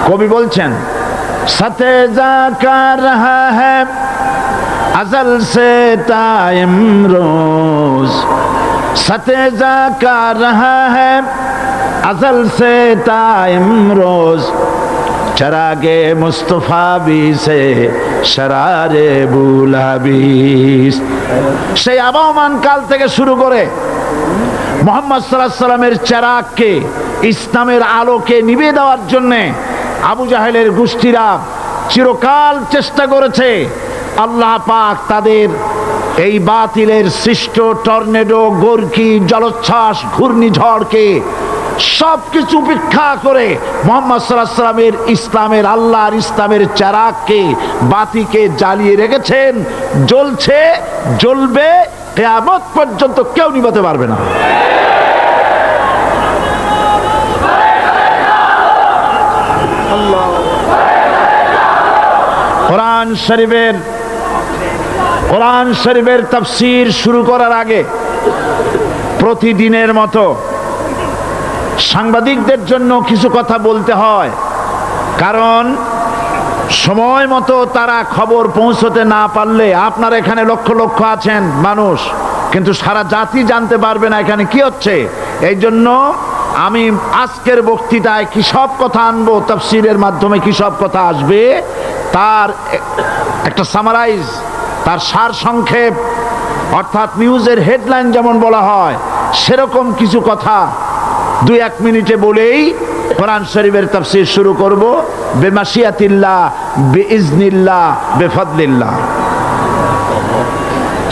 কবি বলছেন সতেজা কার রহা হ্যায় अज़ल से टाइम रोज सतेजा का रहा है अज़ल से टाइम रोज चरागे मुस्तफा भी से शरारे बुलाबिस সেই আবহমান কাল থেকে শুরু করে মুহাম্মদ সাল্লাল্লাহু আলাইহি সাল্লামের চেরাগকে ইসলামের আলোকে নিভিয়ে দেওয়ার জন্য আবু জাহেলের গোষ্ঠীরা চিরকাল চেষ্টা করেছে। আল্লাহ পাক তাদের এই বাতিলের সৃষ্ট টর্নেডো, গর্কি, জলোচ্ছ্বাস, ঘূর্ণিঝড়কে সবকিছু উপেক্ষা করে মুহাম্মদ সাল্লাল্লাহু আলাইহি সাল্লামের ইসলামের আল্লাহর ইসলামের চেরাগকে, বাতিকে জ্বালিয়ে রেখেছেন। জ্বলছে, জ্বলবে, কিয়ামত পর্যন্ত কেউ নিভাতে পারবে না। কোরআন শরীফের তাফসীর শুরু করার আগে প্রতিদিনের মতো সাংবাদিকদের জন্য কিছু কথা বলতে হয়, কারণ সময় মতো তারা খবর পৌঁছতে না পারলে, আপনারা এখানে লক্ষ লক্ষ আছেন মানুষ, কিন্তু সারা জাতি জানতে পারবে না এখানে কি হচ্ছে। এই জন্য আমি আজকের বক্তৃতায় কি সব কথা আনবো, তাফসীরের মাধ্যমে কি সব কথা আসবে, তার একটা সামারাইজ, তার সার সংক্ষেপ, অর্থাৎ নিউজের হেডলাইন যেমন বলা হয় সেরকম কিছু কথা 2-1 মিনিটে বলেই কোরআন শরীফের তাফসীর শুরু করব। বেমাশিয়াতিল্লাহ, বিইজনিল্লাহ, বেফাদলিল্লাহ।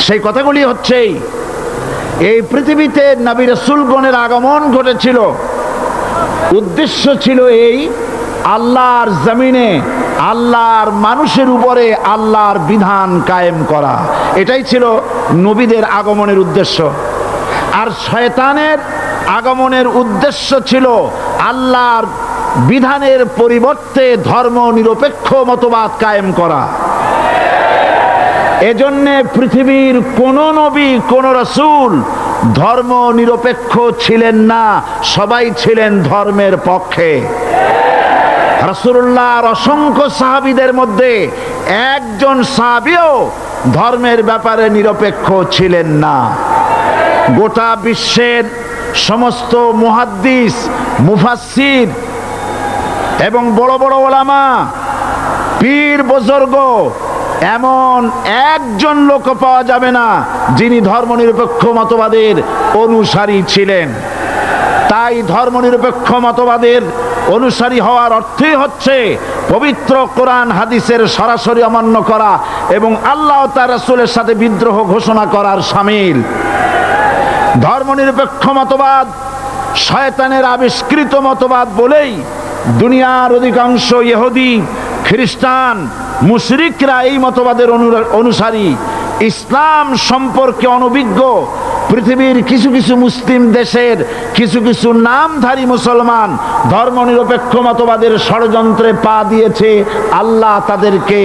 সেই কথাগুলি হচ্ছে এই পৃথিবীতে নবী রাসূলগণের আগমন ঘটেছিল, উদ্দেশ্য ছিল এই আল্লাহর জমিনে আল্লাহর মানুষের উপরে আল্লাহর বিধান কায়েম করা। এটাই ছিল নবীদের আগমনের উদ্দেশ্য। আর শয়তানের আগমনের উদ্দেশ্য ছিল আল্লাহর বিধানের পরিবর্তে ধর্ম নিরপেক্ষ মতবাদ কায়েম করা। এজন্য পৃথিবীর কোন নবী, কোন রাসূল ধর্ম নিরপেক্ষ ছিলেন না, সবাই ছিলেন ধর্মের পক্ষে। রাসূলুল্লাহর অসংখ্য সাহাবীদের মধ্যে একজন সাহাবীও ধর্মের ব্যাপারে নিরপেক্ষ ছিলেন না। গোটা বিশ্বের সমস্ত মুহাদ্দিস, মুফাসসির এবং বড় বড় উলামা, পীর বুজুর্গ, এমন একজন লোক পাওয়া যাবে না যিনি ধর্মনিরপেক্ষ মতবাদের অনুসারী ছিলেন। তাই ধর্মনিরপেক্ষ মতবাদের অনুসারী হওয়ার অর্থই হচ্ছে পবিত্র কোরআন হাদিসের সরাসরি অমান্য করা এবং আল্লাহ ও তার রাসূলের সাথে বিদ্রোহ ঘোষণা করার শামিল। ধর্মনিরপেক্ষ মতবাদ শয়তানের আবিষ্কৃত মতবাদ বলেই দুনিয়ার অধিকাংশ ইহুদি, খ্রিস্টান, মুশরিকরা এই মতবাদের অনুসারী। ইসলাম সম্পর্কে অনভিজ্ঞ পৃথিবীর কিছু কিছু মুসলিম দেশের কিছু কিছু নামধারী মুসলমান ধর্মনিরপেক্ষ মতবাদের ষড়যন্ত্রে পা দিয়েছে। আল্লাহ তাদেরকে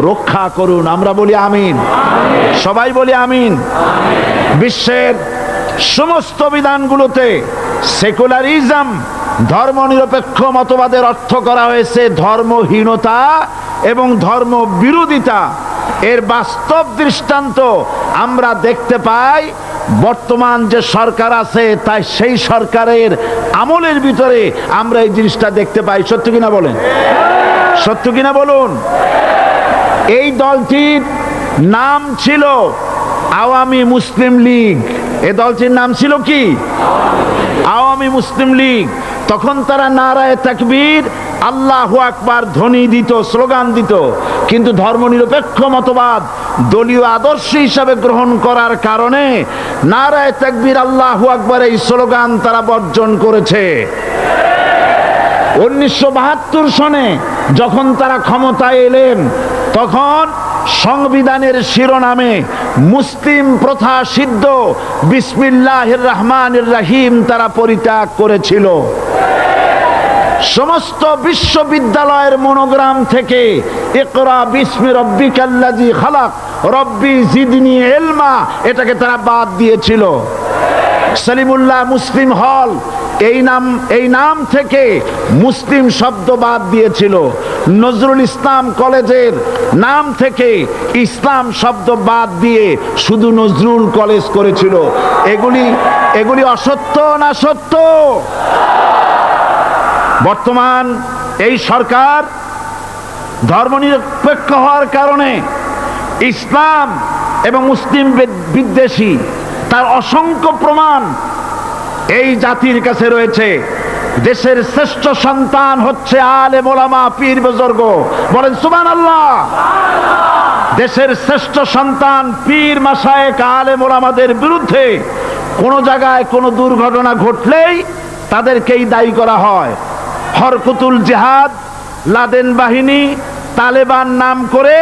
রক্ষা করুন। আমরা বলি আমিন, সবাই বলি আমিন। বিশ্বের সমস্ত বিধানগুলোতে সেকুলারিজম, ধর্মনিরপেক্ষ মতবাদের অর্থ করা হয়েছে ধর্মহীনতা এবং ধর্ম বিরোধিতা। এর বাস্তব দৃষ্টান্ত আমরা দেখতে পাই বর্তমান যে সরকার আছে, তাই সেই সরকারের আমলের ভিতরে আমরা এই জিনিসটা দেখতে পাই। সত্য কিনা বলেন? সত্য কিনা বলুন? এই দলটির নাম ছিল আওয়ামী মুসলিম লীগ। এই দলটির নাম ছিল কি? আওয়ামী মুসলিম লীগ। তখন তারা নারায়ে তাকবীর, আল্লাহু আকবার ধ্বনি দিত, স্লোগান দিত, কিন্তু ধর্মনিরপেক্ষ মতবাদ দলীয় আদর্শ হিসাবে গ্রহণ করার কারণে নারায়ে তাকবীর, আল্লাহু আকবার এই স্লোগান তারা বর্জন করেছে। 1972 সনে যখন তারা ক্ষমতায় এলেন, তখন সংবিধানের শিরোনামে মুসলিম প্রথা সিদ্ধ বিসমিল্লাহির রহমানির রহিম তারা পরিত্যাগ করেছিল। সমস্ত বিশ্ববিদ্যালয়ের মনোগ্রাম থেকে ইকরা বিসমি রব্বিকাল্লাযী খালাক, রব্বি জিদনি ইলমা, এটাকে তারা বাদ দিয়েছিল। সলিমুল্লাহ মুসলিম হল এই নাম থেকে মুসলিম শব্দ বাদ দিয়েছিল। নজরুল ইসলাম কলেজের নাম থেকে ইসলাম শব্দ বাদ দিয়ে শুধু নজরুল কলেজ করেছিল। এগুলি অসত্য না সত্য? বর্তমান এই সরকার ধর্মনিরপেক্ষ হওয়ার কারণে ইসলাম এবং মুসলিম বিদ্বেষী তার অসংখ্য প্রমাণ এই জাতির কাছে রয়েছে। দেশের শ্রেষ্ঠ সন্তান হচ্ছে আলেম ওলামা পীর বুজুর্গ, বলেন সুবহানাল্লাহ। দেশের শ্রেষ্ঠ সন্তান পীর মাশায়েখ আলেম ওলামাদের বিরুদ্ধে কোন জায়গায় কোনো দুর্ঘটনা ঘটলেই তাদেরকেই দায়ী করা হয়। হরকুতুল জিহাদ, লাদেন বাহিনী, তালেবান নাম করে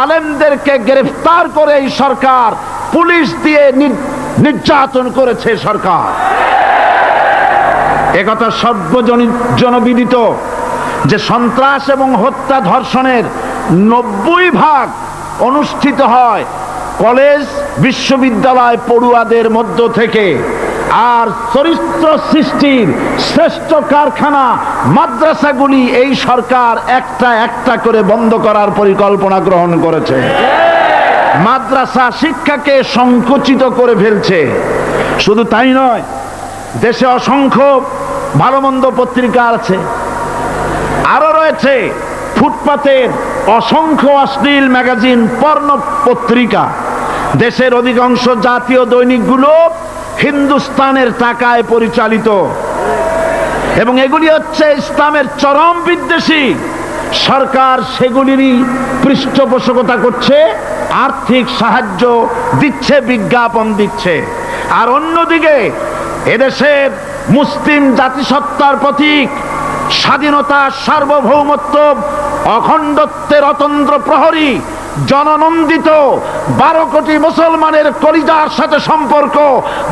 আলেমদেরকে গ্রেফতার করে এই সরকার পুলিশ দিয়ে নির্যাতন করেছে সরকার। একথা সর্বজনবিদিত যে সন্ত্রাস এবং হত্যা ধর্ষণের 90% অনুষ্ঠিত হয় কলেজ বিশ্ববিদ্যালয় পড়ুয়াদের মধ্য থেকে। আর চরিত্র সৃষ্টির শ্রেষ্ঠ কারখানা মাদ্রাসাগুলি এই সরকার একটা একটা করে বন্ধ করার পরিকল্পনা গ্রহণ করেছে। মাদ্রাসা শিক্ষাকে সংকুচিত করে ফেলছে। শুধু তাই নয়, দেশে অসংখ্য ভালো মন্দ পত্রিকা আছে, আরো রয়েছে ফুটপাতের অসংখ্য অশ্লীল ম্যাগাজিন, পর্ণ পত্রিকা। দেশের অধিকাংশ জাতীয় দৈনিকগুলো হিন্দুস্তানের টাকায় পরিচালিত এবং এগুলি হচ্ছে ইসলামের চরম বিদ্বেষী। সরকার সেগুলিরই পৃষ্ঠপোষকতা করছে, আর্থিক সাহায্য দিচ্ছে, বিজ্ঞাপন দিচ্ছে। আর অন্যদিকে এদেশের মুসলিম জাতিসত্তার প্রতীক, স্বাধীনতা, সার্বভৌমত্ব, অখণ্ডত্বের অতন্দ্র প্রহরী, জননন্দিত 12 কোটি মুসলমানের কলিজার সাথে সম্পর্ক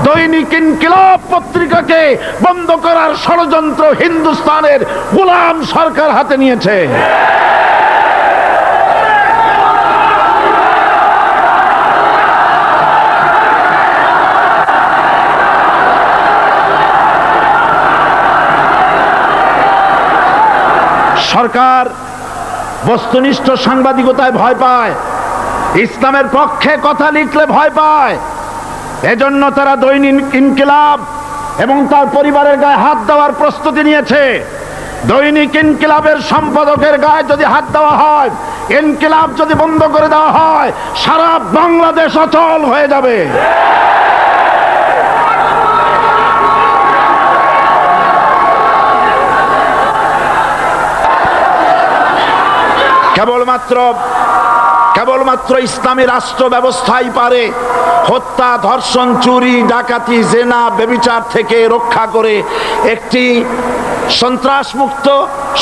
দৈনিক ইনকিলাব পত্রিকাকে বন্ধ করার ষড়যন্ত্র হিন্দুস্তানের গোলাম সরকার হাতে নিয়েছে। সরকার বস্তুনিষ্ঠ সাংবাদিকতায় ভয় পায়, ইসলামের পক্ষে কথা লিখলে ভয় পায়। এজন্য তারা দৈনিক ইনকিলাব এবং তার পরিবারের গায়ে হাত দেওয়ার প্রস্তুতি নিয়েছে। দৈনিক ইনকিলাবের সম্পাদকের গায়ে যদি হাত দেওয়া হয়, ইনকিলাব যদি বন্ধ করে দেওয়া হয়, সারা বাংলাদেশ অচল হয়ে যাবে। কেবলমাত্র ইসলামী রাষ্ট্র ব্যবস্থাই পারে হত্যা, ধর্ষণ, চুরি, ডাকাতি, জেনা, ব্যভিচার থেকে রক্ষা করে একটি সন্ত্রাসমুক্ত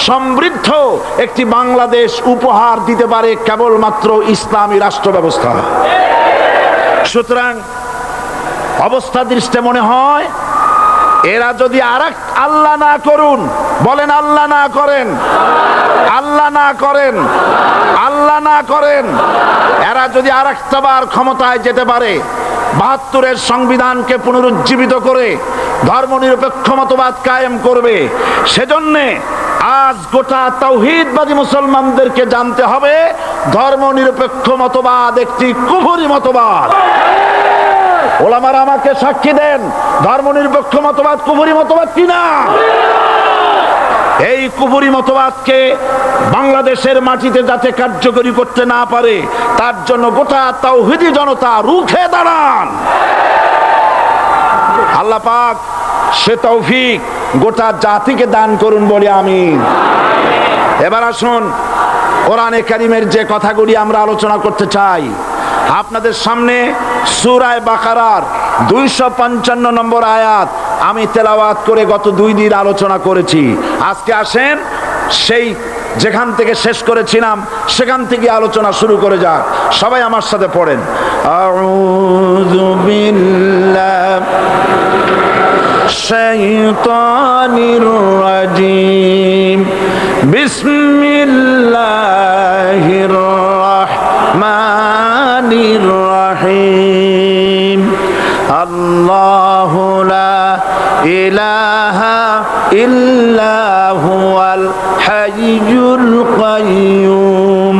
সমৃদ্ধ একটি বাংলাদেশ উপহার দিতে পারে কেবলমাত্র ইসলামী রাষ্ট্র ব্যবস্থা। সুতরাং অবস্থা দৃষ্টে মনে হয় এরা যদি আরেক আল্লাহ না করুন, বলেন আল্লাহ না করেন, আল্লাহ না করেন, আল্লাহ না করেন, এরা যদি আরেকটাবার ক্ষমতায় যেতে পারে, ৭২-এর সংবিধানকে পুনরুজ্জীবিত করে ধর্মনিরপেক্ষ মতবাদ কায়েম করবে, সেজন্যে আজ গোটা তাওহীদবাদী মুসলমানদেরকে জানতে হবে ধর্মনিরপেক্ষ মতবাদ একটি কুফরি মতবাদ। ওলামারা আমাকে সাক্ষী দেন, ধর্মনিরপেক্ষ মতবাদ কুফরি মতবাদ কিনা। এই কুফরি মতবাদকে বাংলাদেশের মাটিতে যাতে কার্যকরী করতে না পারে তার জন্য গোটা তাওহীদি জনতা রুখে দাঁড়ান। আল্লাহ পাক সে তৌফিক গোটা জাতিকে দান করুন বলে আমিন। এবার আসুন কোরআনে কারীমের যে কথাগুলি আমরা আলোচনা করতে চাই, আপনাদের সামনে সূরা বাকারার 255 নম্বর আয়াত আমি তেলাওয়াত করে গত 2 দিন আলোচনা করেছি। আজকে আসেন সেই যেখান থেকে শেষ করেছিলাম সেখান থেকে আলোচনা শুরু করে যাক। সবাই আমার সাথে পড়েন, আউযু বিল্লাহি শাইতানির রাজিম, বিসমিল্লাহির রাহমানির রাহিম, আল্লাহু লা ইলাহা إلا هو الحي القيوم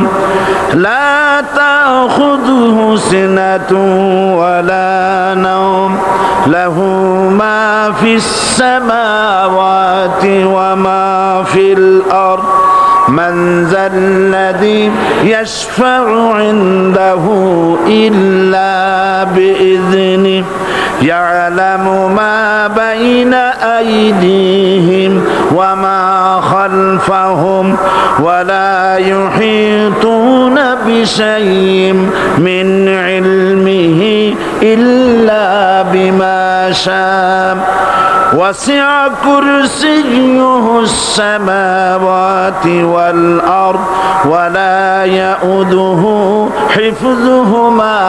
لا تأخذه سنة ولا نوم له ما في السماوات وما في الأرض من ذا الذي يشفع عنده إلا بإذنه يعلم ما بين أيديهم وما خلفهم ولا يحيطون بشيء من علمه إلا بما شاء وسع كرسيه السماوات والأرض ولا يؤوده حفظهما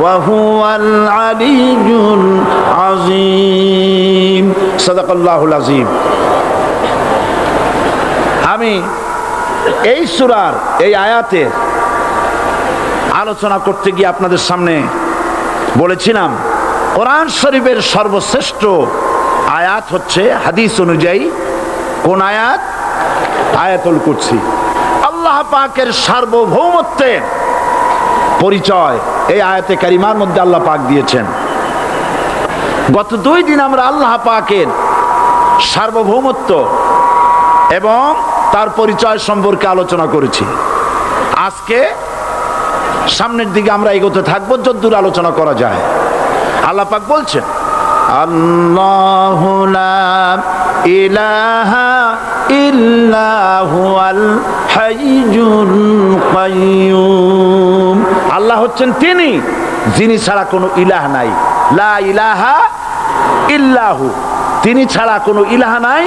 وهو العلي العظيم صدق الله العظيم আমি এই সূরার এই আয়াতের আলোচনা করতে গিয়ে আপনাদের সামনে বলেছিলাম কোরআন শরীফের সর্বশ্রেষ্ঠ আয়াত হচ্ছে হাদিস অনুযায়ী কোন আয়াত? আয়াতুল কুরসি। আল্লাহ পাকের সার্বভৌমত্বের পরিচয় এই আয়াতে কারিমার মধ্যে আল্লাহ পাক দিয়েছেন। গত 2 দিন আমরা আল্লাহ পাকের সার্বভৌমত্ব এবং তার পরিচয় সম্পর্কে আলোচনা করেছি। আজকে সামনের দিকে আমরা এগোতে থাকবো যতদূর আলোচনা করা যায়। আল্লাহ পাক বলছেন আল্লাহু লা ইলাহা ইল্লা হুয়াল হাইয়ুল কাইয়্যুম। আল্লাহ হচ্ছেন তিনি যিনি ছাড়া কোনো ইলাহ নাই। লা ইলাহা ইল্লাহু, তিনি ছাড়া কোনো ইলাহ নাই,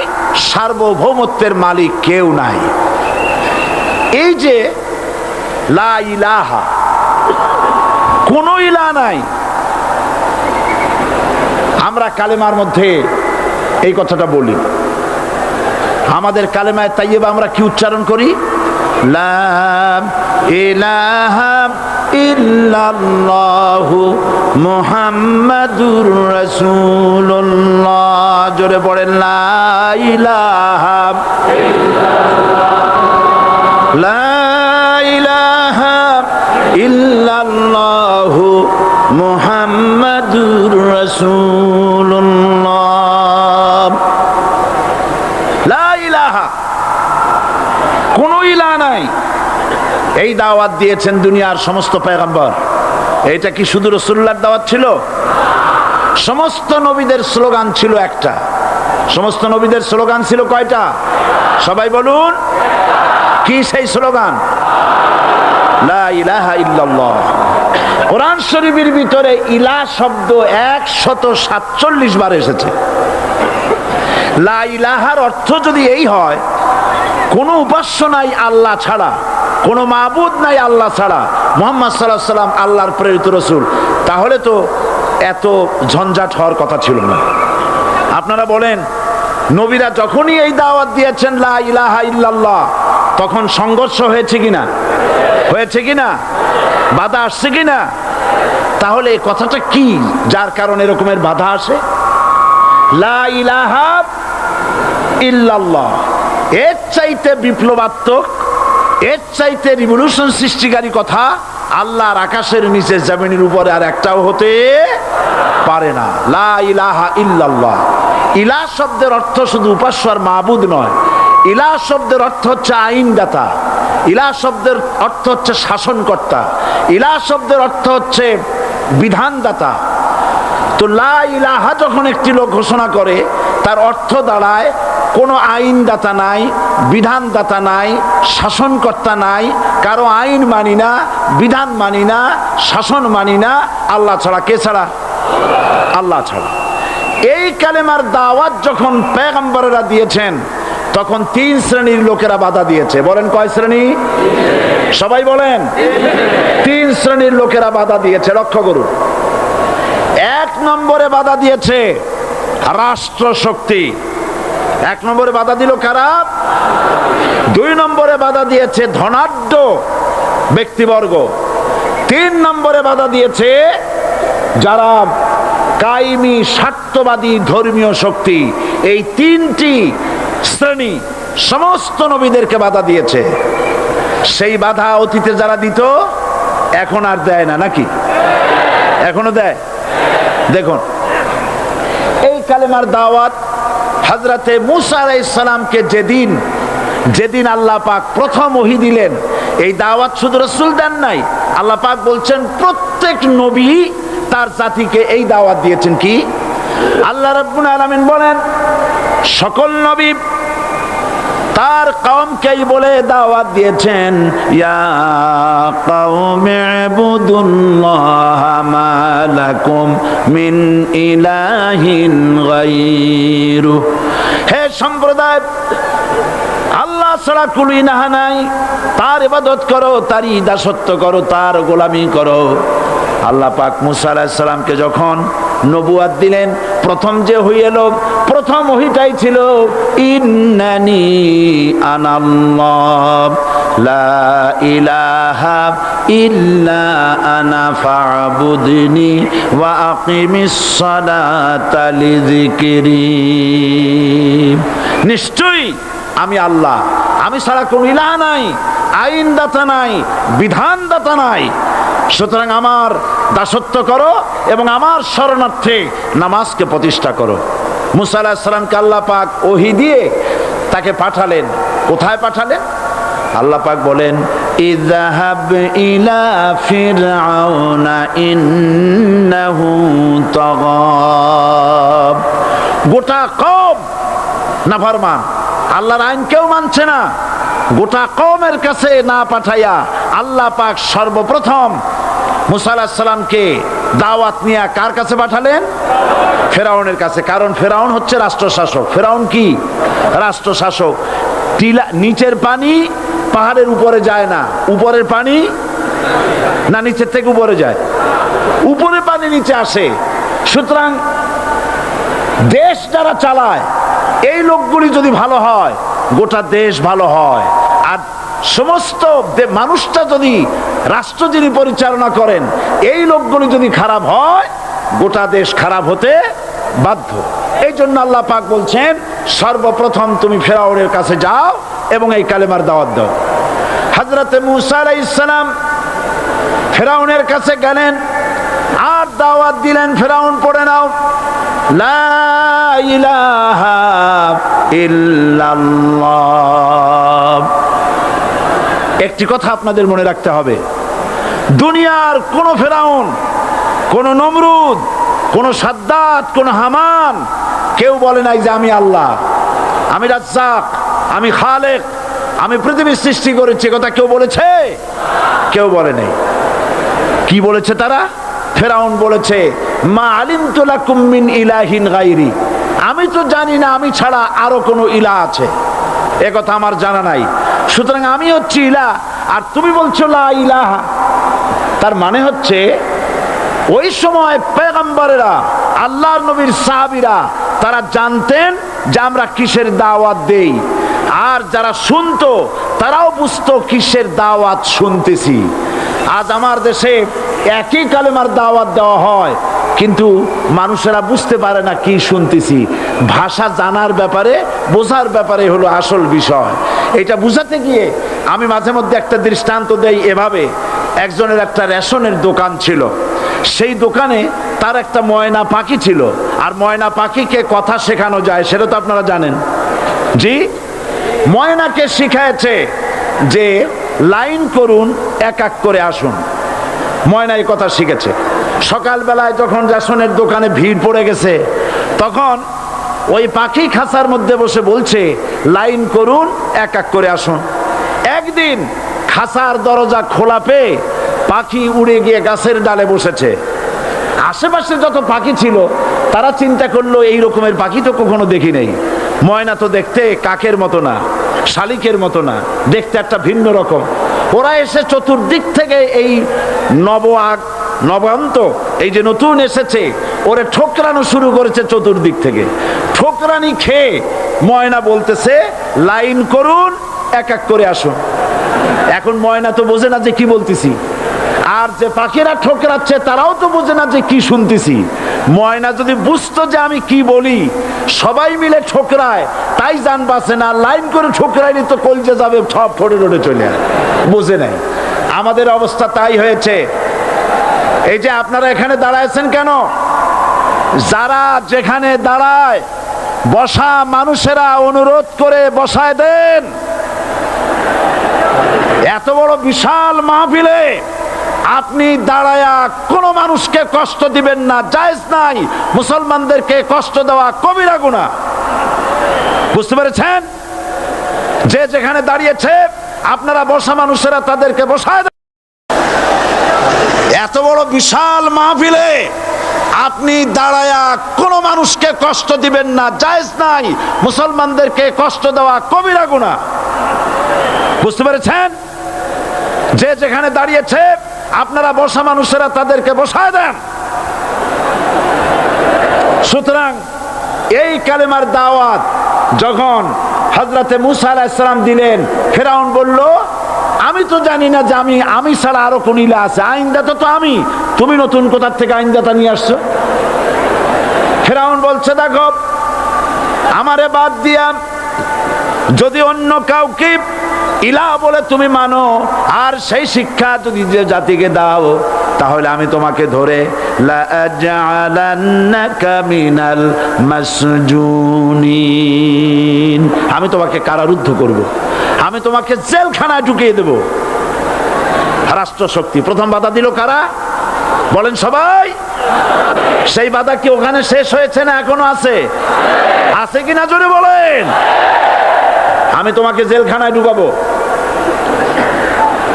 সার্বভৌমত্বের মালিক কেউ নাই। এই যে লা ইলাহা, কোনো ইলাহ নাই, আমরা কালেমার মধ্যে এই কথাটা বলি। আমাদের কালেমায় তাইয়্যিবা আমরা কি উচ্চারণ করি? লা ইলাহা ইল্লাল্লাহু মুহাম্মাদুর রাসূলুল্লাহ। জোরে পড়েন লা ইলাহা লা ইলাহা ইল্লাল্লাহু মুহাম্মাদুর রাসূলুল্লাহ। লা ইলাহা, কোনো ইলাহ নাই। এই দাওয়াত দিয়েছেন দুনিয়ার সমস্ত পয়গম্বর। এটা কি শুধু রাসূলুল্লাহর দাওয়াত ছিল? সমস্ত নবীদের স্লোগান ছিল একটা। সমস্ত নবীদের স্লোগান ছিল কয়টা? সবাই বলুন, কি সেই স্লোগান? লা ইলাহা ইল্লাল্লাহ। কোরআন শরীফের ভিতরে ইলাহ শব্দ 147 বার এসেছে। লা ইলাহার অর্থ যদি এই হয় কোনো উপাস্য নাই আল্লাহ ছাড়া, কোনো মাবুদ নাই আল্লাহ ছাড়া, মুহাম্মদ সাল্লাল্লাহু আলাইহি ওয়াসাল্লাম আল্লাহর প্রেরিত রাসূল, তাহলে তো এত ঝঞ্ঝাট হওয়ার কথা ছিল না। আপনারা বলেন, নবীরা যখনই এই দাওয়াত দিয়েছেন লা ইলাহা ইল্লাল্লাহ, তখন সংঘর্ষ হয়েছে কিনা? হয়েছে কিনা? বাধা আসছে কিনা? তাহলে এই কথাটা কি যার কারণে এরকমের বাধা আসে? লা ইলাহা ইল্লাল্লাহ, এর চাইতে বিপ্লবাত্মক, এর চাইতে রিভলিউশন সৃষ্টিকারী কথা আল্লাহর আকাশের নিচে জমিনের উপরে আর একটাও হতে পারে না। লা ইলাহা ইল্লাল্লাহ। ইলাহ শব্দের অর্থ শুধু উপাস্য আর মাবুদ নয়। ইলাহ শব্দের অর্থ হচ্ছে আইনদাতা। ইলাহ শব্দের অর্থ হচ্ছে শাসনকর্তা। ইলাহ শব্দের অর্থ হচ্ছে বিধানদাতা। তো লা ইলাহা যখন একটি লোক ঘোষণা করে, তার অর্থ দাঁড়ায় কোনো আইনদাতা নাই, বিধানদাতা নাই, শাসনকর্তা নাই, কারো আইন মানি না, বিধান মানি না, শাসন মানি না, আল্লাহ ছাড়া। কে ছাড়া? আল্লাহ ছাড়া। এই কালেমার দাওয়াত যখন পয়গম্বরেরা দিয়েছেন, তখন 3 শ্রেণীর লোকেরা বাধা দিয়েছে। বলেন কয় শ্রেণী? সবাই বলেন। 3 শ্রেণীর লোকেরা বাধা দিয়েছে। লক্ষ্য করুন। 1 নম্বরে বাধা দিয়েছে রাষ্ট্র শক্তি। 1 নম্বরে বাধা দিল কারা? 2 নম্বরে বাধা দিয়েছে ধনাঢ্য ব্যক্তিবর্গ। 3 নম্বরে বাধা দিয়েছে যারা কায়েমি স্বার্থবাদী ধর্মীয় শক্তি। এই 3টি শ্রেণী সমস্ত নবীদেরকে বাধা দিয়েছে। সেই বাধা অতীতে যারা দিত এখন আর দেয় না, নাকি এখনো দেয়? দেখুন, এই কালেমার দাওয়াত হযরতে মূসা আলাইহিস সালামকে যেদিন আল্লাহ পাক প্রথম ওহী দিলেন, এই দাওয়াত শুধু রাসূল দেন নাই, আল্লাহ পাক বলছেন প্রত্যেক নবী তার জাতিকে এই দাওয়াত দিয়েছেন। কি? আল্লাহ রাব্বুল আলামিন বলেন সকল নবী তার কওমকেই বলে দাওয়াত দিয়েছেন, ইয়া কওমি ইবুদুল্লাহা মা লাকুম মিন ইলাহিন গায়রু। হে সম্প্রদায়, আল্লাহ ছাড়া কোনো ইলাহ নাই, তার ইবাদত করো, তারই দাসত্ব করো, তার গোলামি করো। আল্লাহ পাক মূসা আলাইহিস সালামকে যখন নবুয়াত দিলেন, প্রথম যে ওহী এলো, প্রথম ওহীটাই ছিল ইন্নানি আনাল্লাহ লা ইলাহা ইল্লা আনা ফা'বুদনি ওয়া আকিমিস সালাতা লিযিকরি। নিশ্চয়ই আমি আল্লাহ, আমি ছাড়া কোনো ইলাহ নাই, আইনদাতা নাই, বিধানদাতা নাই, সুতরাং আমার দাসত্ব করো এবং আমার শরণার্থে নামাজকে প্রতিষ্ঠা করো। মূসা আলাইহিস সালামকে আল্লাহ পাক ওহী দিয়ে তাকে পাঠালেন। কোথায় পাঠালেন? আল্লাহ পাক বলেন, ইযহাব ইলা ফিরআউনা ইন্নাহু তাগা। গোটা কওম নাফরমান, আল্লাহর আইন কেউ মানছে না, গোটা কওমের কাছে না পাঠাইয়া আল্লাহ পাক সর্বপ্রথম মূসা আলাইহিস সালামকে দাওয়াত নিয়ে কার কাছে পাঠালেন? ফেরাউনের কাছে। কারণ ফেরাউন হচ্ছে রাষ্ট্রশাসক। ফেরাউন কি? রাষ্ট্রশাসক। নিচের পানি পাহাড়ের উপরে যায় না, উপরের পানি না নিচের থেকে উপরে যায়? উপরে পানি নিচে আসে। সুতরাং দেশ যারা চালায় এই লোকগুলি যদি ভালো হয়, গোটা দেশ ভালো হয়। আর সমস্ত মানুষটা যদি, রাষ্ট্র যিনি পরিচালনা করেন, এই লোকগুলি যদি খারাপ হয়, গোটা দেশ খারাপ হতে বাধ্য। এই জন্য আল্লাহ পাক বলছেন সর্বপ্রথম তুমি ফেরাউনের কাছে যাও এবং এই কালেমার দাওয়াত দাও। হযরতে মূসা আলাইহিস সালাম ফেরাউনের কাছে গেলেন আর দাওয়াত দিলেন, ফেরাউন পড়ে নাও লা ইলাহা ইল্লাল্লাহ। একটি কথা আপনাদের মনে রাখতে হবে, দুনিয়ার কোন ফেরাউন, কোন নমরুদ, কোন সাদ্দাত, কোন হামান কেউ বলে নাই যে আমি আল্লাহ, আমি রাজ্জাক, আমি খালেক, আমি পৃথিবীর সৃষ্টি করেছি। কথা কেউ বলেছে? কেউ বলে নাই। কি বলেছে তারা? ফেরাউন বলেছে মা আলিমতু লাকুম মিন ইলাহিন গায়রি, আমি তো জানি না আমি ছাড়া আরো কোনো ইলাহ আছে, এ কথা আমার জানা নাই, সুতরাং আমি হচ্ছি ইলাহ আর তুমি বলছো লা ইলাহা। তার মানে হচ্ছে ওই সময় পয়গম্বরেরা, আল্লাহর নবীর সাহাবীরা তারা জানতেন যে আমরা কিসের দাওয়াত দেই, আর যারা শুনতো তারাও বুঝতো কিসের দাওয়াত শুনতেছি। আজ আমার দেশে একই কালেমার দাওয়াত দেওয়া হয়, কিন্তু মানুষেরা বুঝতে পারে না কি শুনতেছি। ভাষা জানার ব্যাপারে, বোঝার ব্যাপারে হলো আসল বিষয়। এটা বুঝাতে গিয়ে আমি মাঝে মধ্যে একটা দৃষ্টান্ত দেই এভাবে। একজনের একটা রেশনের দোকান ছিল, সেই দোকানে তার একটা ময়না পাখি ছিল। আর ময়না পাখিকে কথা শেখানো যায়, সেটা তো আপনারা জানেন। জি, ময়নাকে শিখায়েছে যে লাইন করুন, এক এক করে আসুন। ময়না এই কথা শিখেছে। সকালবেলায় যখন রেশনের দোকানে ভিড় পড়ে গেছে, তখন ওই পাখি খাঁচার মধ্যে বসে বলছে লাইন করুন, এক এক করে আসুন। একদিন খাঁচার দরজা খোলা পেয়ে পাখি উড়ে গিয়ে গাছের ডালে বসেছে। আশেপাশে যত পাখি ছিল তারা চিন্তা করলো এই রকমের পাখি তো কখনো দেখি নেই। ময়না তো দেখতে কাকের মতো না, শালিকের মতো না, দেখতে একটা ভিন্ন রকম। ওরা এসে চতুর্দিক থেকে এই নবান্ত, এই যে নতুন এসেছে, ওরে ঠোকরানো শুরু করেছে চতুর্দিক থেকে। ঠোকরানি খেয়ে ময়না বলতেছে লাইন করুন, এক এক করে আসুন। এখন ময়না তো বোঝে না যে কি বলতেছি। আর যে পাখিরা ঠোকরাচ্ছে তারাও তো বোঝে না যে কি শুনতেছি। ময়না যদি বুঝতো যে আমি কি বলি, সবাই মিলে ঠোকরায়, তাই জান বাঁচে না। লাইন করে ঠোকরাইনি তো কলজে যাবে, সব ঠোঁটে ঠোঁটে চলে আসে, বোঝে নাই। আমাদের অবস্থা তাই হয়েছে। এই যে আপনারা এখানে দাঁড়ায়ছেন কেন? যারা যেখানে দাঁড়ায় বসা মানুষেরা অনুরোধ করে বসায় দেন। এত বড় বিশাল মাহফিলে আপনি দাঁড়ায়া কোনো মানুষকে কষ্ট দিবেন না, জায়েজ নাই। মুসলমানদেরকে কষ্ট দেওয়া কবিরা গুনাহ। বুঝতে পেরেছেন? যে যেখানে দাঁড়িয়েছে আপনারা বসা মানুষেরা তাদেরকে বসায় দেন। এত বড় বিশাল মাহফিলে আপনি দাঁড়ায়া কোনো মানুষকে কষ্ট দিবেন না, জায়েজ নাই। মুসলমানদেরকে কষ্ট দেওয়া কবিরা গুনাহ। বুঝতে পেরেছেন? যে যেখানে দাঁড়িয়েছে আপনারা বসা মানুষেরা তাদেরকে বসায় দেন। সুতরাং এই কালেমার দাওয়াত যখন হযরতে মুসা আলাইহিস সালাম দিলেন, ফেরাউন বলল, আমি তো জানি না যে আমি ছাড়া আরো কোন ইলা আছে, আইনদাতা তো আমি, তুমি নতুন কোথা থেকে আইনদাতা নিয়ে আসছো? ফেরাউন বলছে, দেখো আমারে বাদ দিয়া যদি অন্য কাউকে ইলা বলে তুমি মানো, আর সেই শিক্ষা যদি যে জাতিকে দাও, তাহলে আমি তোমাকে ধরে লাআজআলান্নাকা মিনাল মাসজুনিন, আমি তোমাকে কারারুদ্ধ করব, আমি তোমাকে জেলখানায় ঢুকিয়ে দেব। রাষ্ট্রশক্তি প্রথম বাধা দিল কারা? বলেন সবাই। সেই বাধা কি ওখানে শেষ হয়েছে না এখনো আছে? আছে কিনা জোরে বলেন। আমি তোমাকে জেলখানায় ঢুকাবো।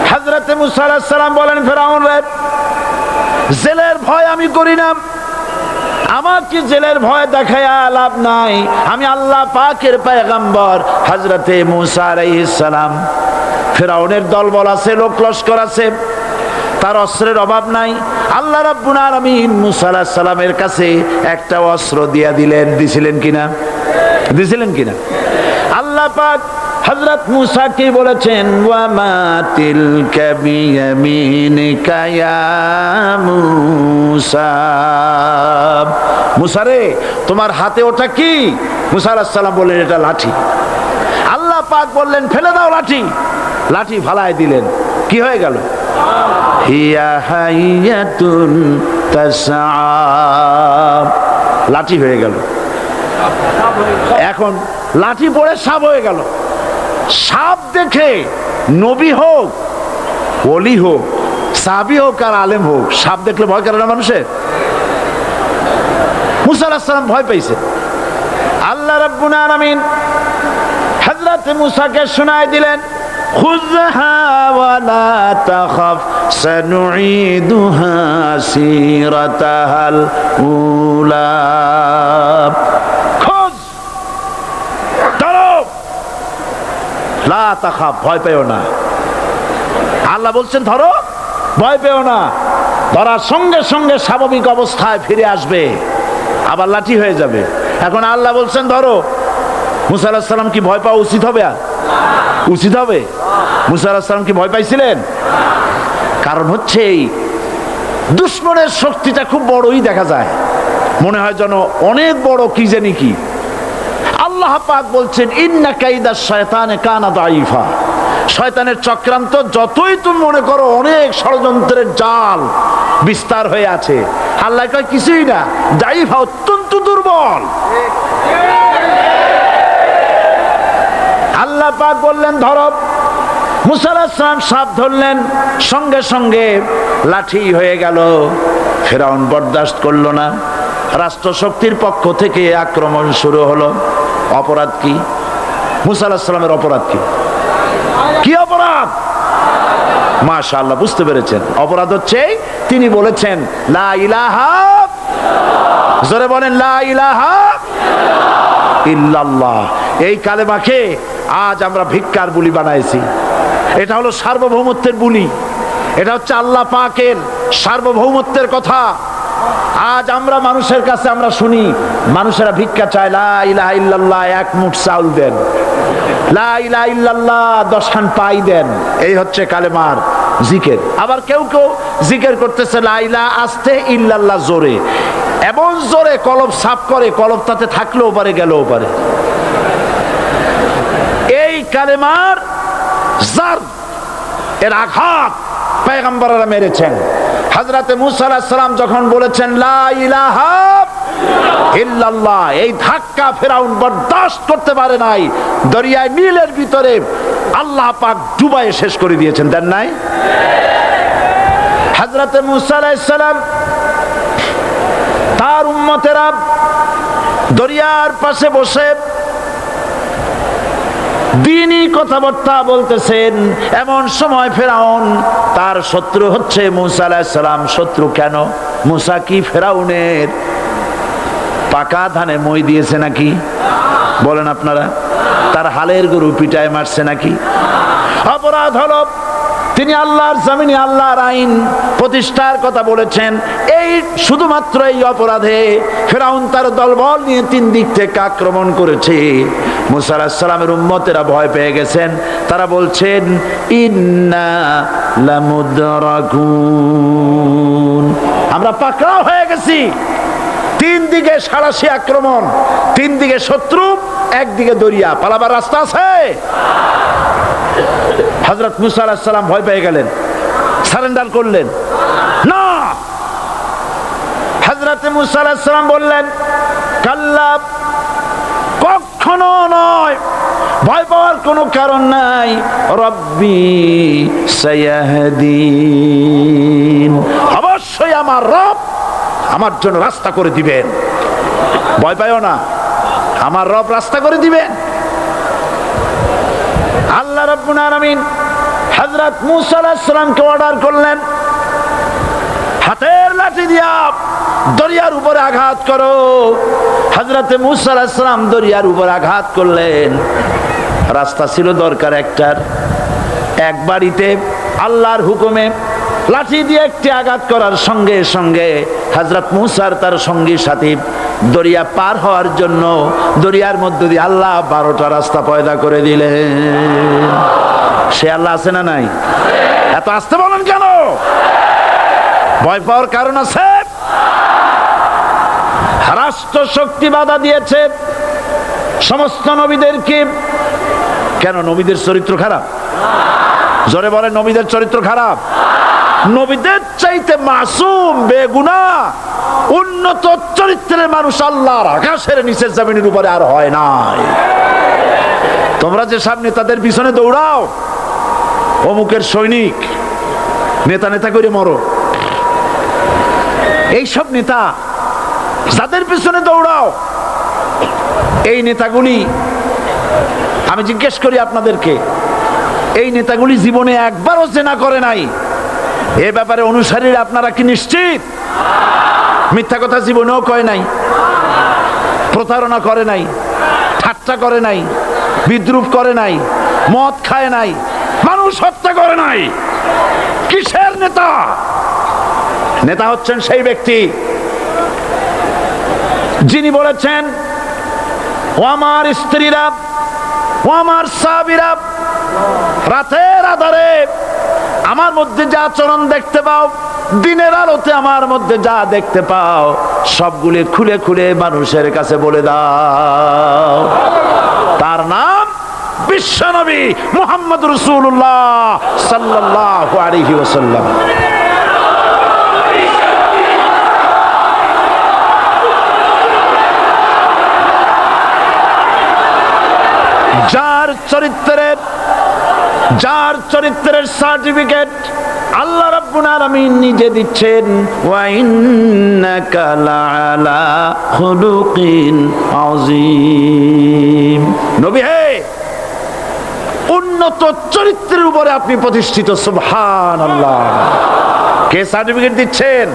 হযরতে মুসা আলাইহিস সালাম বলেন, ফেরাউন রে, জেলের ভয় আমি করি না, আমার কি জেলের ভয় দেখায়া লাভ নাই। আমি আল্লাহ পাকের পয়গম্বর হযরতে মুসা আলাইহিস সালাম। ফেরাউনের দলবল আছে, লোক লস্কর আছে, তার অস্ত্রের অভাব নাই। আল্লাহ রাব্বুল আলামিন মুসা আলাইহিস সালামের কাছে একটা অস্ত্র দিয়া দিলেন। দিছিলেন কিনা? দিছিলেন কিনা? আল্লাহ পাক হযরত মুসা কে বলেছেন, ওয়া মা তিলকা বিয়ামিনিকা ইয়া মুসা, মুসা রে তোমার হাতে ওটা কি? মুসা আলাইহিস সালাম বললেন, এটা লাঠি। আল্লাহ পাক বললেন, ফেলে দাও লাঠি। লাঠি ফালায় দিলেন। কি হয়ে গেল? হিয়া হাইয়াতুন তাসআ, লাঠি হয়ে গেল। এখন লাঠি পড়ে সাপ হয়ে গেল। সাপ দেখে নবী হোক, ওলি হোক, সাহাবী হোক আর আলেম হোক, সাপ দেখলে ভয় করে না মানুষের? মুসা আলাইহিস সালাম ভয় পাইছে। আল্লাহ রাব্বুল আলামিন হযরত মুসাকে শোনায় দিলেন, খুযহা ওয়া লা তাখাফ সানুঈদুহা সিরাতাহাল উলা, লা তাখাফ, ভয় পেও না। আল্লাহ বলছেন ধরো, ভয় পেও না। ধরার সঙ্গে সঙ্গে স্বাভাবিক অবস্থায় ফিরে আসবে, আবার লাঠি হয়ে যাবে। এখন আল্লাহ বলছেন ধরো। মুসা আলাইহিস সালাম কি ভয় পাওয়া উচিত হবে? উচিত হবে? মুসা আলাইহিস সালাম কি ভয় পাইছিলেন? কারণ হচ্ছে এই দুশমনের শক্তিটা খুব বড়ই দেখা যায়, মনে হয় যেন অনেক বড়, কি জানি কি। আল্লাহ পাক বলছেন, ইন্না কাইদাশ শায়তানে কানা দাঈফা, শয়তানের চক্রান্ত যতই তুমি মনে করো অনেক ষড়যন্ত্রের জাল বিস্তার হয়ে আছে, আল্লাহ কয় কিছুই না, দাঈফা, অত্যন্ত দুর্বল। আল্লাহ পাক বললেন ধরো। মুসা আলাইহিস সালাম সাপ ধরলেন, সঙ্গে সঙ্গে লাঠি হয়ে গেল। ফেরাউন বরদাস্ত করলো না। রাষ্ট্রশক্তির পক্ষ থেকে আক্রমণ শুরু হলো। অপরাধ কি? মুসা আলাইহিস সালামের অপরাধ কি? কি অপরাধ? মাশাআল্লাহ, বুঝতে পেরেছেন। অপরাধ হচ্ছে তিনি বলেছেন লা ইলাহা, জোরে বলেন লা ইলাহা ইল্লাল্লাহ। এই কালেমাকে আজ আমরা ভিক্ষার বুলি বানাইছি। এটা হলো সার্বভৌমত্বের বুলি, এটা হচ্ছে আল্লাহ পাকের সার্বভৌমত্বের কথা। আজ আমরা মানুষের কাছে আমরা শুনি, মানুষেরা ভিক্ষা চায়, লা ইলাহা ইল্লাল্লাহ, এক মুঠ চাউল দেন, লা ইলাহা ইল্লাল্লাহ 10 খান পাই দেন। এই হচ্ছে কালেমার জিকির। আবার কেউ কেউ জিকির করতেছে লা ইলাহা আস্তে ইল্লাল্লাহ জোরে, এমন জোরে কলব সাফ করে, কলব তাতে থাকলেও পারে গেলেও পারে। এই কালেমার জার এর আঘাত পয়গম্বররা মেরেছেন। হযরতে মুসা আলাইহিস সালাম যখন বলেছেন লা ইলাহা ইল্লাল্লাহ, এই ধাক্কা ফেরাউন বরদাশত করতে পারে নাই। দরিয়ায় নীলের ভিতরে আল্লাহ পাক ডুবাইয়ে শেষ করে দিয়েছেন, দেন নাই? হযরতে মুসা আলাইহিস সালাম তার উম্মতেরা দরিয়ার পাশে বসে দ্বীনি কথাবার্তা বলতেছেন। এমন সময় ফেরাউন, তার শত্রু হচ্ছে মুসা আলাইহিস সালাম। শত্রু কেন? মুসা কি ফেরাউনের পাকা ধানে মই দিয়েছে নাকি? বলেন আপনারা। তার হালের গরু পিটায় মারছে নাকি? অপরাধ হলো তিনি আল্লাহর জমিনে আল্লাহর আইন প্রতিষ্ঠার কথা বলেছেন। এই শুধুমাত্র এই অপরাধে ফেরাউন তার দলবল নিয়ে 3 দিক থেকে আক্রমণ করেছে। মুসা আলাইহিস সালামের উম্মতেরা ভয় পেয়ে গেছেন। তারা বলছেন ইন্না লামুদরাকুন, আমরা পাকড়াও হয়ে গেছি। 3 দিকে সাড়াশি আক্রমণ, 3 দিকে শত্রু, একদিকে দরিয়া, পালাবার রাস্তা আছে? হযরত মুসা আলাইহিস সালাম ভয় পেয়ে গেলেন, সারেন্ডার করলেন না। হযরত মুসা আলাইহিস সালাম বললেন কাল্লা, কখনো নয়, ভয় পাওয়ার কোনো কারণ নাই। রব্বি সায়াহদিন, অবশ্যই আমার রব আমার জন্য রাস্তা করে দিবেন। ভয় পাইও না, আমার রব রাস্তা করে দিবেন। আল্লাহ রাব্বুল আলামিন হযরত মুসা আলাইহিস সালামকে অর্ডার করলেন, হাতের লাঠি দিয়া দরিয়ার উপরে আঘাত করো। হযরতে মুসা আলাইহিস সালাম দরিয়ার উপর আঘাত করলেন। রাস্তা ছিল দরকার একটার, এক বাড়িতে আল্লাহর হুকুমে লাঠি দিয়ে একটি আঘাত করার সঙ্গে সঙ্গে হযরত মুসার তার সঙ্গী সাথী দরিয়া পার হওয়ার জন্য দরিয়ার মধ্য দিয়ে আল্লাহ 12টা রাস্তা পয়দা করে দিলেন। সে আল্লাহ আছে না নাই? এত আসতে বলেন কেন? ভয় পাওয়ার কারণ আছে? রাষ্ট্র শক্তি বাধা দিয়েছে সমস্ত নবীদেরকে। কেন? নবীদের চরিত্র খারাপ? জোরে বলেন, নবীদের চরিত্র খারাপ? নবীদের চাইতে মাসুম বেগুনাহ উন্নত চরিত্রের মানুষ আল্লাহর আকাশের নিচের জমিনের উপরে আর হয় নাই। তোমরা যে সব নেতাদের পিছনে দৌড়াও, অমুকের সৈনিক, নেতা নেতা করে মরো, এইসব নেতা যাদের পিছনে দৌড়াও, এই নেতাগুলি, আমি জিজ্ঞেস করি আপনাদেরকে, এই নেতাগুলি জীবনে একবারও জেনা করে নাই। এ ব্যাপারে অনুসারীরা আপনারা কি নিশ্চিত? মিথ্যা কথা জীবনেও কয় নাই, প্রতারণা করে নাই, ঠাট্টা করে নাই, বিদ্রুপ করে নাই, মদ খায় নাই, মানুষ হত্যা করে নাই। কিসের নেতা? নেতা হচ্ছেন সেই ব্যক্তি যিনি বলেছেন, ও আমার স্ত্রীরা, ও আমার সাহাবীরা, রাতের আধারে আমার মধ্যে যা আচরণ দেখতে পাও, দিনের আলোতে আমার মধ্যে যা দেখতে পাও, সবগুলি খুলে খুলে মানুষের কাছে বলে দাও। তার নাম বিশ্বনবী মুহাম্মদ রাসূলুল্লাহ সাল্লাল্লাহু আলাইহি ওয়াসাল্লাম। যার চরিত্রের সার্টিফিকেট আল্লাহ রাব্বুল আলামিন নিজে দিচ্ছেন, ওয়া ইন্নাকা লাআলা খুলুকিন আযীম। নবী হে, উন্নত চরিত্রের উপরে আপনি প্রতিষ্ঠিত। সুবহানাল্লাহ। কে সার্টিফিকেট দিচ্ছেন?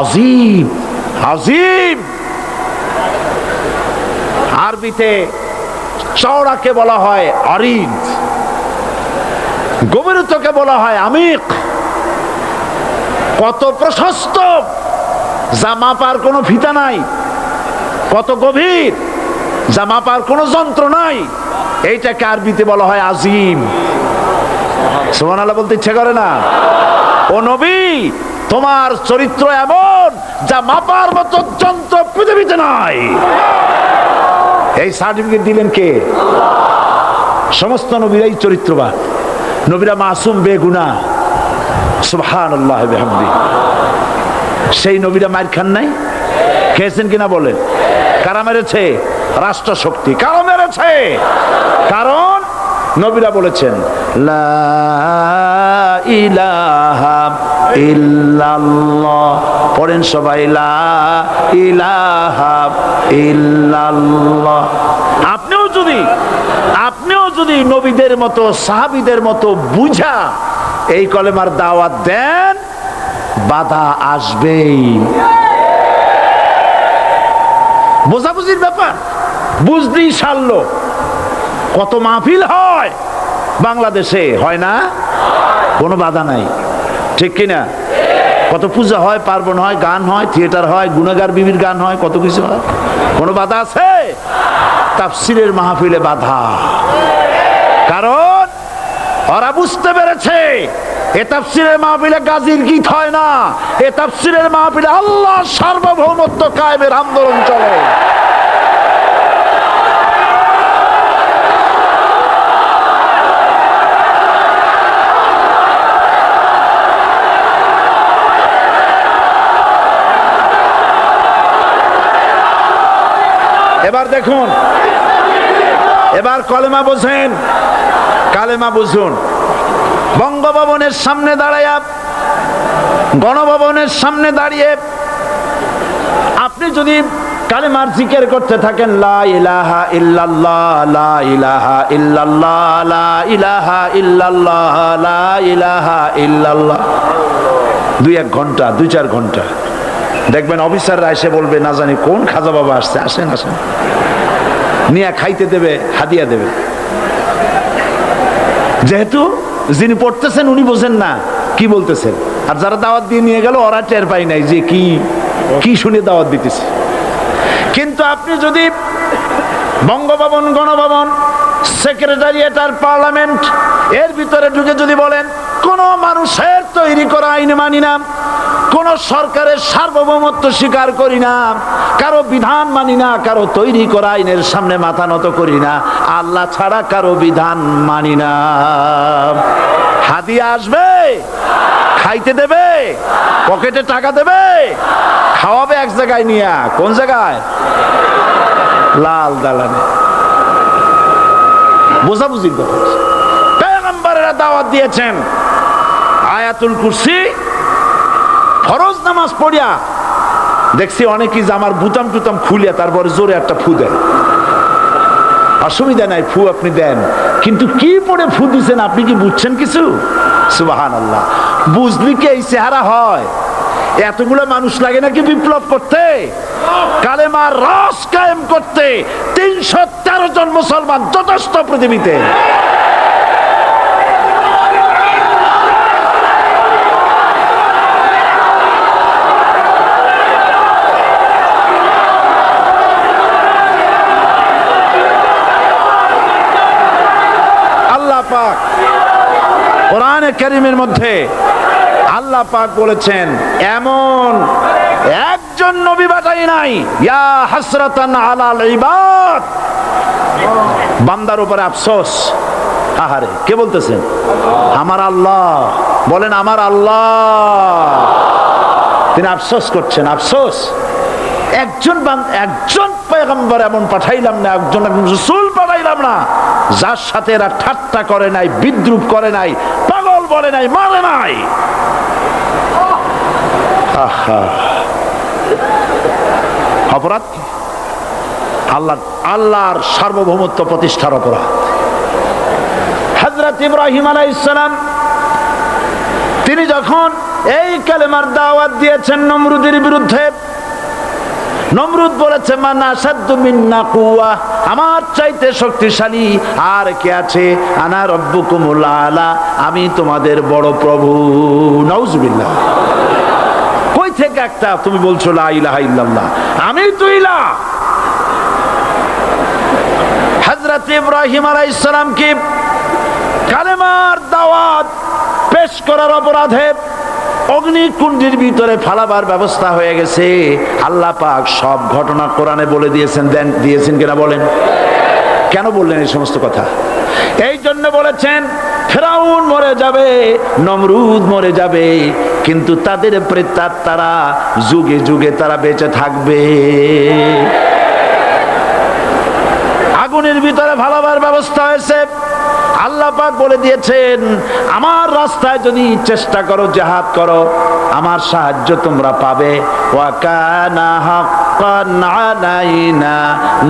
আযীম, আযীম। আরবিতে চওড়াকে বলা হয় আরিদ, গভীরতাকে বলা হয় আমিক। কত প্রশস্ত, যা মাপার কোনো ফিতা নাই, কত গভীর, যা মাপার কোনো যন্ত্র নাই, এইটাকে আরবিতে বলা হয় আজিম। সুবহানাল্লাহ বলতে ইচ্ছে করে না? ও নবী, তোমার চরিত্র এমন যা মাপার মতো যন্ত্র পৃথিবীতে নাই। এই সার্টিফিকেট দিলেন কে? সমস্ত নবীরাই চরিত্রবান, নবীরা মাসুম বেগুনাহ। সুবহানাল্লাহ বিহামদি। সেই নবীরা মার খান নাই? খেয়েছেন কিনা বলেন? কারা মেরেছে? রাষ্ট্র শক্তি। কারা মেরেছে? কারণ নবীরা বলেছেন লা ইলাহা ইল্লাল্লাহ। পড়েন সবাই, লা ইলাহা ইল্লাল্লাহ। আপনিও যদি নবীদের মতো সাহাবীদের মতো বুঝা এই কলেমার দাওয়াত দেন, বাধা আসবেই। বোঝাবুঝির ব্যাপার, বুঝতেই সারলো। কত মাহফিল হয় বাংলাদেশে, হয় না? কোনো বাধা নাই, ঠিক কিনা? কত পূজা হয়, পার্বণ হয়, গান হয়, থিয়েটার হয়, গুনাগার বিবির গান হয়, কত কিছু হয়। কোনো বাধা আছে? তাফসীরের মাহফিলে বাধা। কারণ ওরা বুঝতে পেরেছে এ তাফসীরের মাহফিলে গাজীর গীত হয় না, এ তাফসীরের মাহফিলে আল্লাহর সার্বভৌমত্ব কায়েমের আন্দোলন চলে। এবার দেখুন, এবার কলেমা বোঝেন, কালেমা বুঝুন। বঙ্গভবনের সামনে দাঁড়ায়া, গণভবনের সামনে দাঁড়িয়ে আপনি যদি কালেমার জিকির করতে থাকেন, লা ইলাহা ইল্লাল্লাহ, লা ইলাহা ইল্লাল্লাহ, লা ইলাহা ইল্লাল্লাহ, লা ইলাহা ইল্লাল্লাহ, 2-1 ঘন্টা, 2-4 ঘন্টা, দেখবেন অফিসাররা এসে বলবে, না জানি কোন খাজা বাবা আসছে, আসেন আসেন, নিয়ে খাইতে দেবে, হাদিয়া দেবে। যেহেতু যিনি পড়তেছেন উনি বোঝেন না কি বলতেছেন, আর যারা দাওয়াত দিয়ে নিয়ে গেল ওরা টের পায় নাই যে কি শুনে দাওয়াত দিতেছে। কিন্তু আপনি যদি বঙ্গভবন, গণভবন, সেক্রেটারিয়েট আর পার্লামেন্ট এর ভিতরে ঢুকে যদি বলেন, কোন মানুষের তৈরি করা আইন মানি না, কোন সরকারের সার্বভৌমত্ব স্বীকার করি না, কারো বিধান মানি না, কারো তৈরি করা আইনের সামনে মাথা নত করি না, আল্লাহ ছাড়া কারো বিধান মানি না, হাদিয়া আসবে, খাইতে দেবে, পকেটে টাকা দেবে, খাওয়াবে এক জায়গায় নিয়ে। কোন জায়গায়? লাল দালানে। বোঝাবুঝির ব্যাপার। পয়গম্বরেরা দাওয়াত দিয়েছেন আয়াতুল কুরসি, ফরজ নামাজ পড়িয়া দেখছি অনেকেই জামার বুতাম টুতাম খুলিয়া তারপরে জোরে একটা ফু দেন। অসুবিধা নাই, ফু আপনি দেন, কিন্তু কি পড়ে ফু দিচ্ছেন আপনি কি বুঝছেন কিছু? সুবহানাল্লাহ। বুঝলি কি এই চেহারা হয়? এতগুলো মানুষ লাগে নাকি বিপ্লব করতে, কালেমার রস কায়েম করতে? 313 জন মুসলমান যথেষ্ট পৃথিবীতে। পাক কোরআনে কারীমের মধ্যে আল্লাহ পাক বলেছেন, এমন একজন নবী পাঠাই নাই, ইয়া হাসরাতান আলাল ইবাদ, বান্দার উপরে আফসোস। আহারে, কে বলতেছেন? আমার আল্লাহ। বলেন আমার আল্লাহ, তিনি আফসোস করছেন। আফসোস, একজন পয়গম্বর এমন পাঠাইলাম না, একজন রাসূল পাঠাইলাম না যার সাথে এরা ঠাট্টা করে নাই, বিদ্রুপ করে নাই, পাগল বলে নাই, মারে নাই। অপরাধ কি? আল্লাহর সার্বভৌমত্ব প্রতিষ্ঠার অপরাধ। হযরত ইব্রাহিম আলাইহিস সালাম তিনি যখন এই কালেমার দাওয়াত দিয়েছেন নমরুদের বিরুদ্ধে, নমরুদ বলেছে, মান আসাদ্দু মিন্না কুওয়া, আমার চাইতে শক্তিশালী আর কে আছে? আনা রব্বুকুমুল আলা, আমি তোমাদের বড় প্রভু। নাউজুবিল্লাহ। কই থেকে একটা তুমি বলছো লা ইলাহা ইল্লাল্লাহ, আমি তো ইলাহ। হযরত ইব্রাহিম আলাইহিস সালাম কি কালেমার দাওয়াত শেষ করার অপরাধে অগ্নিকুণ্ডের ভিতরে ফালাবার ব্যবস্থা হয়ে গেছে। আল্লাহ পাক সব ঘটনা কোরআনে বলে দিয়েছেন কিনা বলেন? কেন বললেন এই সমস্ত কথা? এই জন্য বলেছেন ফেরাউন মরে যাবে, নমরুদ মরে যাবে, কিন্তু তাদের প্রেতাত্মারা যুগে যুগে তারা বেঁচে থাকবে। আগুনের ভিতরে ফালাবার ব্যবস্থা হয়েছে। আল্লাহ পাক বলে দিয়েছেন আমার রাস্তায় যদি চেষ্টা করো, জিহাদ করো, আমার সাহায্য তোমরা পাবে। ওয়া কানা হাক্কান আলাইনা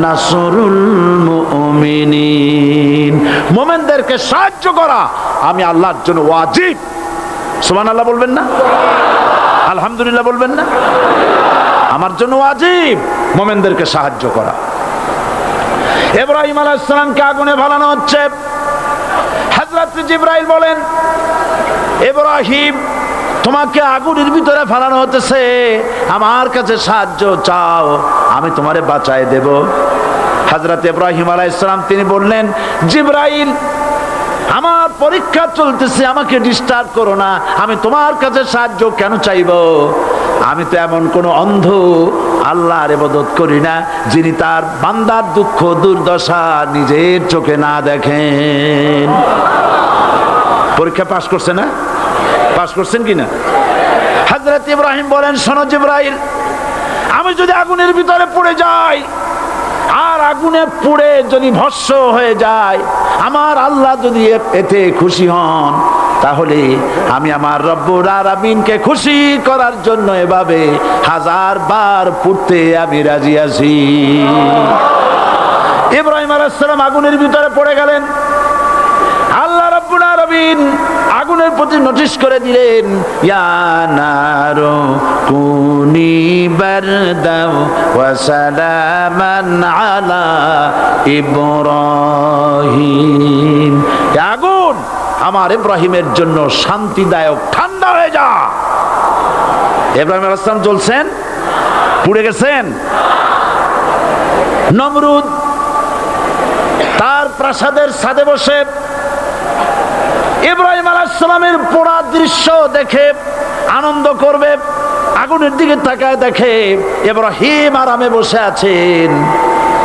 নাসরুল মুমিনিন, মুমিনদেরকে সাহায্য করা আমি আল্লাহর জন্য ওয়াজিব। সুবহানাল্লাহ বলবেন না? আলহামদুলিল্লাহ বলবেন না? আমার জন্য ওয়াজিব মুমিনদেরকে সাহায্য করা। ইব্রাহিম আলাইহিস সালামকে আগুনে ফেলানো হচ্ছে। হযরত জিবরাইল বলেন ইব্রাহিম তোমাকে আগুনের ভিতরে ফেলানো হতেছে, আমার কাছে সাহায্য চাও, আমি তোমারে বাঁচায় দেব। হযরত ইব্রাহিম আলাইহিস সালাম তিনি বললেন জিবরাইল আমার পরীক্ষা চলতেছে, আমাকে ডিস্টার্ব করো না, আমি তোমার কাছে সাহায্য কেন চাইব? আমি তো এমন কোন অন্ধ আল্লাহর ইবাদত করি না যিনি তার বান্দার দুঃখ দুর্দশা নিজের চোখে না দেখেন। পরীক্ষা পাস করছে না? পাস করছেন কিনা? হযরত ইব্রাহিম বলেন শোনো জিবরাইল, আমি যদি আগুনের ভিতরে পড়ে যাই আর আগুনে পুড়ে যদি ভস্ম হয়ে যায়, আমার আল্লাহ যদি এতে খুশি হন, তাহলে আমি আমার রব্বুল আলামিনকে খুশি করার জন্য এভাবে 1000 বার পুড়তে আমি রাজি আছি। ইব্রাহিম আলাইহিস সালাম আগুনের ভিতরে পড়ে গেলেন। আল্লাহ রাব্বুল আলামিন আগুনের প্রতি নোটিশ করে দিলেন ইয়া নারু কুনি বারদাও ওয়া সালামান আলা ইব্রাহিম, আগুন আমার ইব্রাহিমের জন্য শান্তিদায়ক ঠান্ডা হয়ে যা। ইব্রাহিম আলাইহিস সালাম জ্বলছেন, পুড়ে গেছেন। নমরুদ তার প্রাসাদের ছাদে বসে ইব্রাহিম আলাইহিস সালামের পোড়া দৃশ্য দেখে আনন্দ করবে, আগুনের দিকে তাকায় দেখে ইব্রাহিম আরামে বসে আছেন।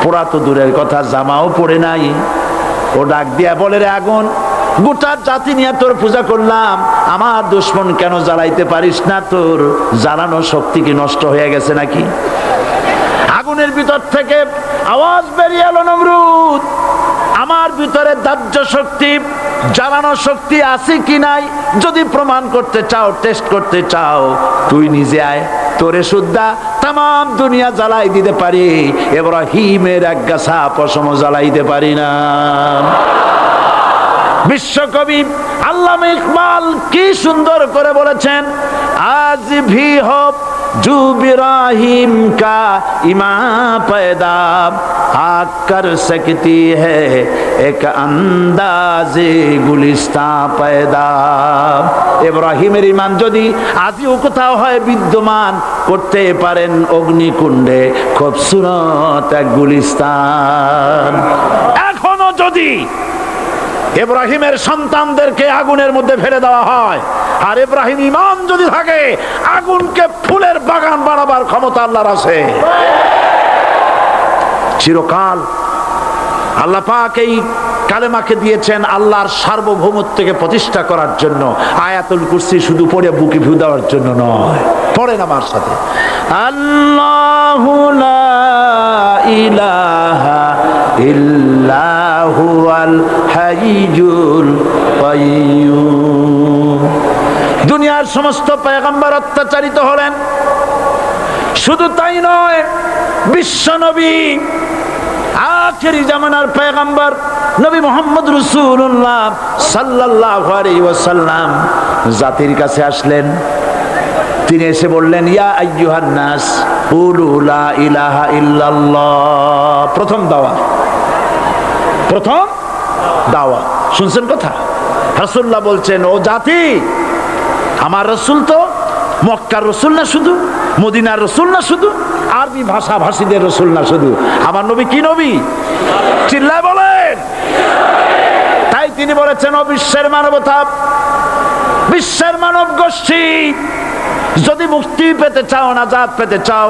পোড়া তো দূরের কথা, জামাও পড়ে নাই। ও ডাক দিয়া বলে রে আগুন, গোটা জাতি নিয়ে তোর পূজা করলাম, আমার দুশমন কেন জ্বালাইতে পারিস না? তোর জ্বালানো শক্তি কি নষ্ট হয়ে গেছে নাকি? আগুনের ভিতর থেকে আওয়াজ বেরিয়ে এলো নমরুদ, আমার ভিতরে দাহ্য শক্তি জ্বালানো শক্তি আছে কি নাই যদি প্রমাণ করতে চাও, টেস্ট করতে চাও, তুই নিজে আয়, তোরে সুদ্ধা তাম দুনিয়া জ্বালাই দিতে পারি, ইব্রাহিমের এক গাছা পশম জ্বালাইতে পারি না। বিশ্বকবি আল্লামা ইকবাল কি সুন্দর করে বলেছেন, আজ ভি হো जो इब्राहिम का ईमान पैदा आग कर सकती है एक अंदाज़े गुलिस्तां पैदा। ইব্রাহিমের ঈমান যদি আজও কোথাও হয় বিদ্যমান, করতে পারেন অগ্নিকুণ্ডে খুবসুরত এক গুলিস্তান। এখনো যদি ইব্রাহিমের সন্তানদেরকে আগুনের মধ্যে ফেলে দেওয়া হয়, আর ইব্রাহিম ঈমান যদি থাকে, আগুনকে ফুলের বাগান বানাবার ক্ষমতা আল্লাহর আছে। চিরকাল আল্লাহ পাক এই কালেমাকে দিয়েছেন আল্লাহর সার্বভৌমত্বকে প্রতিষ্ঠা করার জন্য। আয়াতুল কুরসি শুধু পড়ে বুকে ভিউ দেওয়ার জন্য নয়। পড়েন আমার সাথে, আল্লাহু লা ইলাহা ইল্লাহু আল হাইয়ুল কাইয়্যুম। দুনিয়ার সমস্ত পয়গম্বর অত্যাচারিত হলেন, শুধু তাই নয়, বিশ্ব নবী আখেরি জামানার পয়গম্বর নবী মুহাম্মদ রাসূলুল্লাহ সাল্লাল্লাহু আলাইহি ওয়াসাল্লাম জাতির কাছে আসলেন। তিনি এসে বললেন ইয়া আইয়ুহান নাস কুলু লা ইলাহা ইল্লাল্লাহ। প্রথম দাওয়া শুনছেন কথা? রাসূলুল্লাহ বলছেন, ও জাতি, আমার রাসূল তো মক্কার রাসূল না শুধু, মদিনার রাসূল না শুধু, আরবি ভাষা ভাষীদের রাসূল না শুধু, আমার নবী কি নবী? চিল্লায় বলেন। তাই তিনি বলেছেন, ও বিশ্বের মানবতা, বিশ্বের মানব গোষ্ঠী যদি মুক্তি পেতে চাও, নাজাত পেতে চাও,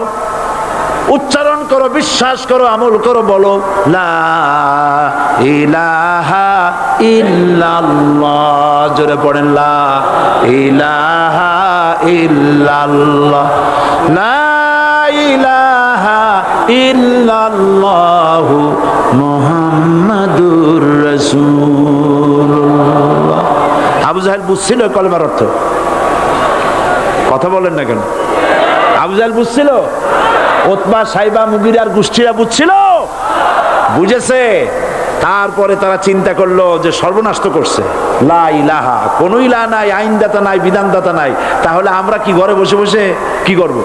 উচ্চারণ করো, বিশ্বাস করো, আমল করো, বলো লা ইলাহা ইল্লাল্লাহ। জোরে পড়েন লা ইলাহা ইল্লাল্লাহ, লা ইলাহা ইল্লাল্লাহু মুহাম্মাদুর রাসূলুল্লাহ। আবু জাহেল বুঝছিল কলেমার অর্থ? কথা বলেন না কেন? আবু জাহেল বুঝছিল? উতবা, সাইবা, মুগিরার গোষ্ঠীরা বুঝছিল? বুঝেছে। তারপরে তারা চিন্তা করলো যে সর্বনাশ তো করছে, লা ইলাহা, কোন ইলাহ নাই, আইনদাতা নাই, বিধানদাতা নাই, তাহলে আমরা কি ঘরে বসে বসে কি করব?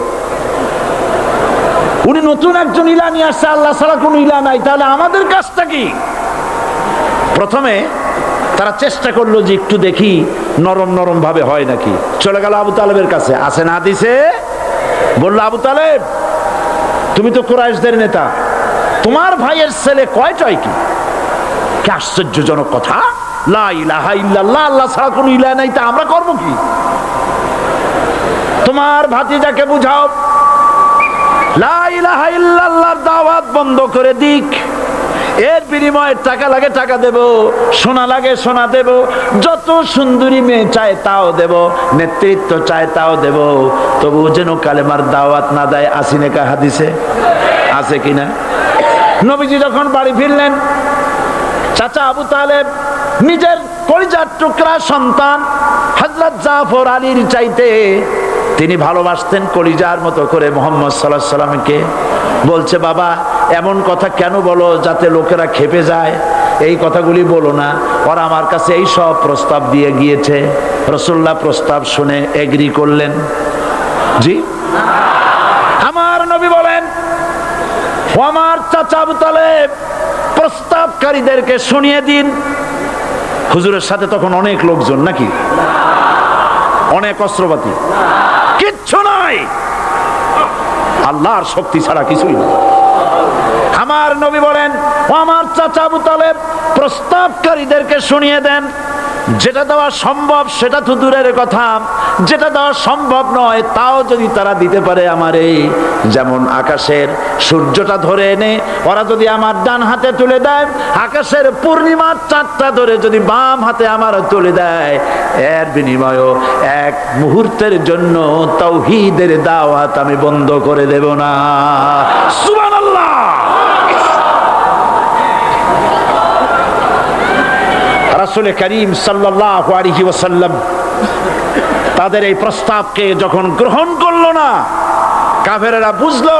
উনি নতুন একজন ইলাহ নিয়ে আসছে, আল্লাহ ছাড়া কোনো ইলাহ নাই, তাহলে আমাদের কাজটা কি? প্রথমে তারা চেষ্টা করলো যে একটু দেখি নরম নরম ভাবে হয় নাকি। চলে গেল আবু তালেবের কাছে, আছে না হাদিসে, বললো আবু তালেব, তুমি তো কুরাইশদের নেতা, তোমার ভাইয়ের ছেলে কয়টাই কি? কি আশ্চর্যজনক কথা! লা ইলাহা ইল্লাল্লাহ, আল্লাহ ছাড়া কোনো ইলাহ নাই, তা আমরা করব কি? তোমার ভাতিজাকে বুঝাও লা ইলাহা ইল্লাল্লাহর দাওয়াত বন্ধ করে দিক, এর বিনিময়ে টাকা লাগে টাকা দেব, সোনা লাগে সোনা দেব, যত সুন্দরী মেয়ে চায় তাও দেব, নেতৃত্ব চায় তাও দেব, তবু যেন কালেমার দাওয়াত না দেয়। আসিনে কা হাদিসে আছে কিনা? নবীজি যখন বাড়ি ফিরলেন, চাচা আবু তালেব নিজের কলিজার টুকরা সন্তান হযরত জাফর আলীর চাইতে তিনি ভালোবাসতেন কলিজার মতো করে মুহাম্মদ সাল্লাল্লাহু আলাইহি সাল্লামকে। বলছে, বাবা এমন কথা কেন বলো যাতে লোকেরা খেপে যায়? এই কথাগুলি বলো না, ওরা আমার কাছে এই সব প্রস্তাব দিয়ে গিয়েছে। রাসূলুল্লাহ প্রস্তাব শুনে এগ্রি করলেন। জি, আমার নবী বলেন, ও আমার চাচা আবু তালেব, প্রস্তাবকারীদেরকে শুনিয়ে দিন। হুজুরের সাথে তখন অনেক লোকজন নাকি, অনেক অস্ত্রপাতি, কিচ্ছু নাই, আল্লাহর শক্তি ছাড়া কিছুই না। আমার নবী বলেন, ও আমার চাচা আবু তালেব, প্রস্তাবকারীদেরকে শুনিয়ে দেন, যেটা দেওয়া সম্ভব সেটা তো দূরের কথা, যেটা দেওয়া সম্ভব নয় তাও যদি তারা দিতে পারে আমারে, যেমন আকাশের সূর্যটা ধরে এনে ওরা যদি আমার ডান হাতে তুলে দেয়, আকাশের পূর্ণিমার চাঁদটা ধরে যদি বাম হাতে আমার তুলে দেয়, এর বিনিময়ে এক মুহূর্তের জন্য তাওহীদের দাওয়াত আমি বন্ধ করে দেব না। সুবহানাল্লাহ। রাসূল করিম সাল্লাল্লাহু আলাইহি ওয়াসাল্লাম তাদের এই প্রস্তাবকে যখন গ্রহণ করলো না, কাফেরেরা বুঝলো।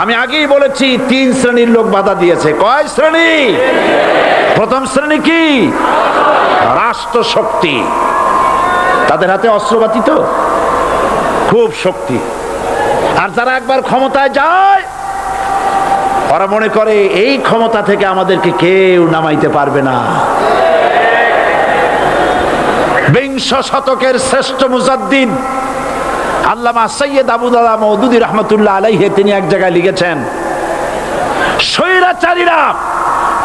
আমি আগেই বলেছি 3 শ্রেণীর লোক বাধা দিয়েছে। কয় শ্রেণী? প্রথম শ্রেণী কি? রাষ্ট্র শক্তি, তাদের হাতে অস্ত্রপাতি তো খুব শক্তি, আর যারা একবার ক্ষমতায় যায় ওরা মনে করে এই ক্ষমতা থেকে আমাদেরকে কেউ নামাইতে পারবে না। বিংশ শতকের শ্রেষ্ঠ মুজাদ্দিদ আল্লামা সৈয়দ আবুদুল্লাহ মওদুদী রাহমাতুল্লাহ আলাইহি তিনি এক জায়গায় লিখেছেন, স্বৈরাচারীরা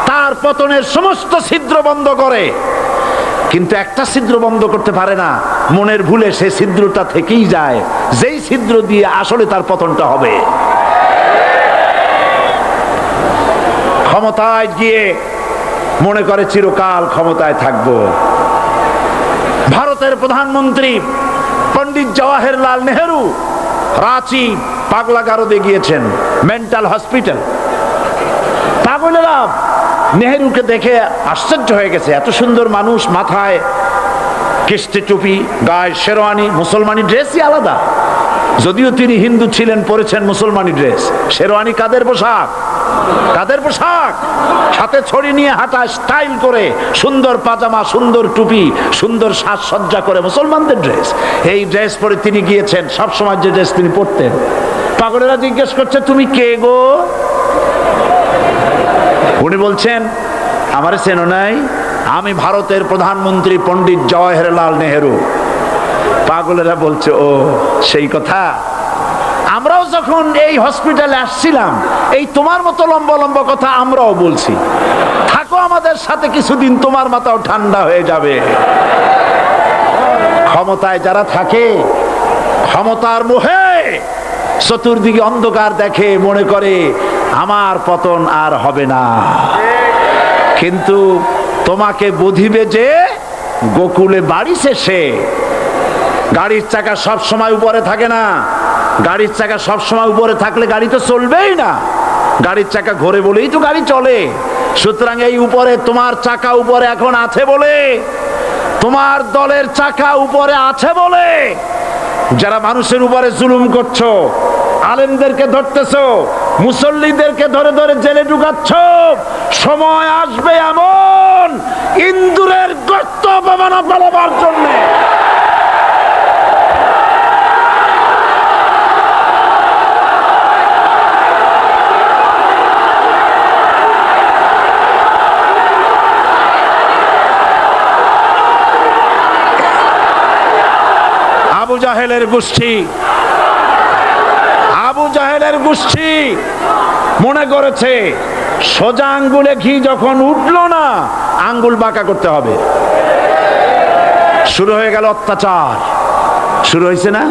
তার পতনের সমস্ত ছিদ্র বন্ধ করে, কিন্তু একটা ছিদ্র বন্ধ করতে পারে না, মনের ভুলে সে ছিদ্রটা থেকেই যায়, যেই ছিদ্র দিয়ে আসলে তার পতনটা হবে। ক্ষমতায় গিয়ে মনে করে চিরকাল ক্ষমতায় থাকবো। ভারতের প্রধানমন্ত্রী পণ্ডিত জওয়াহরলাল নেহেরু রাঁচি পাগলাগারদে গিয়েছেন, মেন্টাল হসপিটাল। পাগলেরা নেহেরুকে দেখে আশ্চর্য হয়ে গেছে, এত সুন্দর মানুষ, মাথায় কিস্তি টুপি, গায়ে শেরওয়ানি, মুসলমানি ড্রেসই আলাদা, যদিও তিনি হিন্দু ছিলেন, পরেছেন মুসলমানি ড্রেস। শেরওয়ানি কাদের পোশাক? কাদের পোশাক? হাতে ছড়ি নিয়ে হাঁটা, স্টাইল করে, সুন্দর পাজামা, সুন্দর টুপি, সুন্দর সাজসজ্জা করে, মুসলমানদের ড্রেস। এই ড্রেস পরে তিনি গিয়েছেন, সবসময় যে ড্রেস তিনি পরতেন। পাগলেরা জিজ্ঞেস করছে, তুমি কে গো? উনি বলছেন, আমারে চেনো নাই? আমি ভারতের প্রধানমন্ত্রী পণ্ডিত জওয়াহরলাল নেহেরু। পাগলেরা বলছে, ও সেই কথা। আমরাও যখন এই হসপিটালে আসছিলাম এই তোমার মতো লম্বা লম্বা কথা আমরাও বলছি, থাকো আমাদের সাথে কিছুদিন, তোমার মাথাও ঠান্ডা হয়ে যাবে। ক্ষমতায় যারা থাকে, ক্ষমতার মোহে চতুর্দিকে অন্ধকার দেখে, মনে করে আমার পতন আর হবে না। কিন্তু তোমাকে বুঝিবে যে গোকুলে বাড়ি শেষে। গাড়ির চাকা সব সময় উপরে থাকে না। গাড়ির চাকা সব সময় উপরে থাকলে গাড়ি তো চলবেই না। গাড়ির চাকা ঘোরে বলেই তো গাড়ি চলে। সুতরাং এই উপরে তোমার চাকা উপরে এখন আছে বলে, তোমার দলের চাকা উপরে আছে বলে যারা মানুষের উপরে জুলুম করছো, আলেমদেরকে ধরতেছো, মুসল্লিদেরকে ধরে ধরে জেলে ঢুকাচ্ছ, সময় আসবে এমন ইন্দুরের গর্ত অপমানা পালাবার জন্য। আবু জাহেলের গোষ্ঠী মনে করেছে সোজা আঙ্গুলে ঘি যখন উঠলো না, আঙ্গুল বাঁকা করতে হবে। শুরু হয়ে গেল অত্যাচার, শুরু হয়েছে না?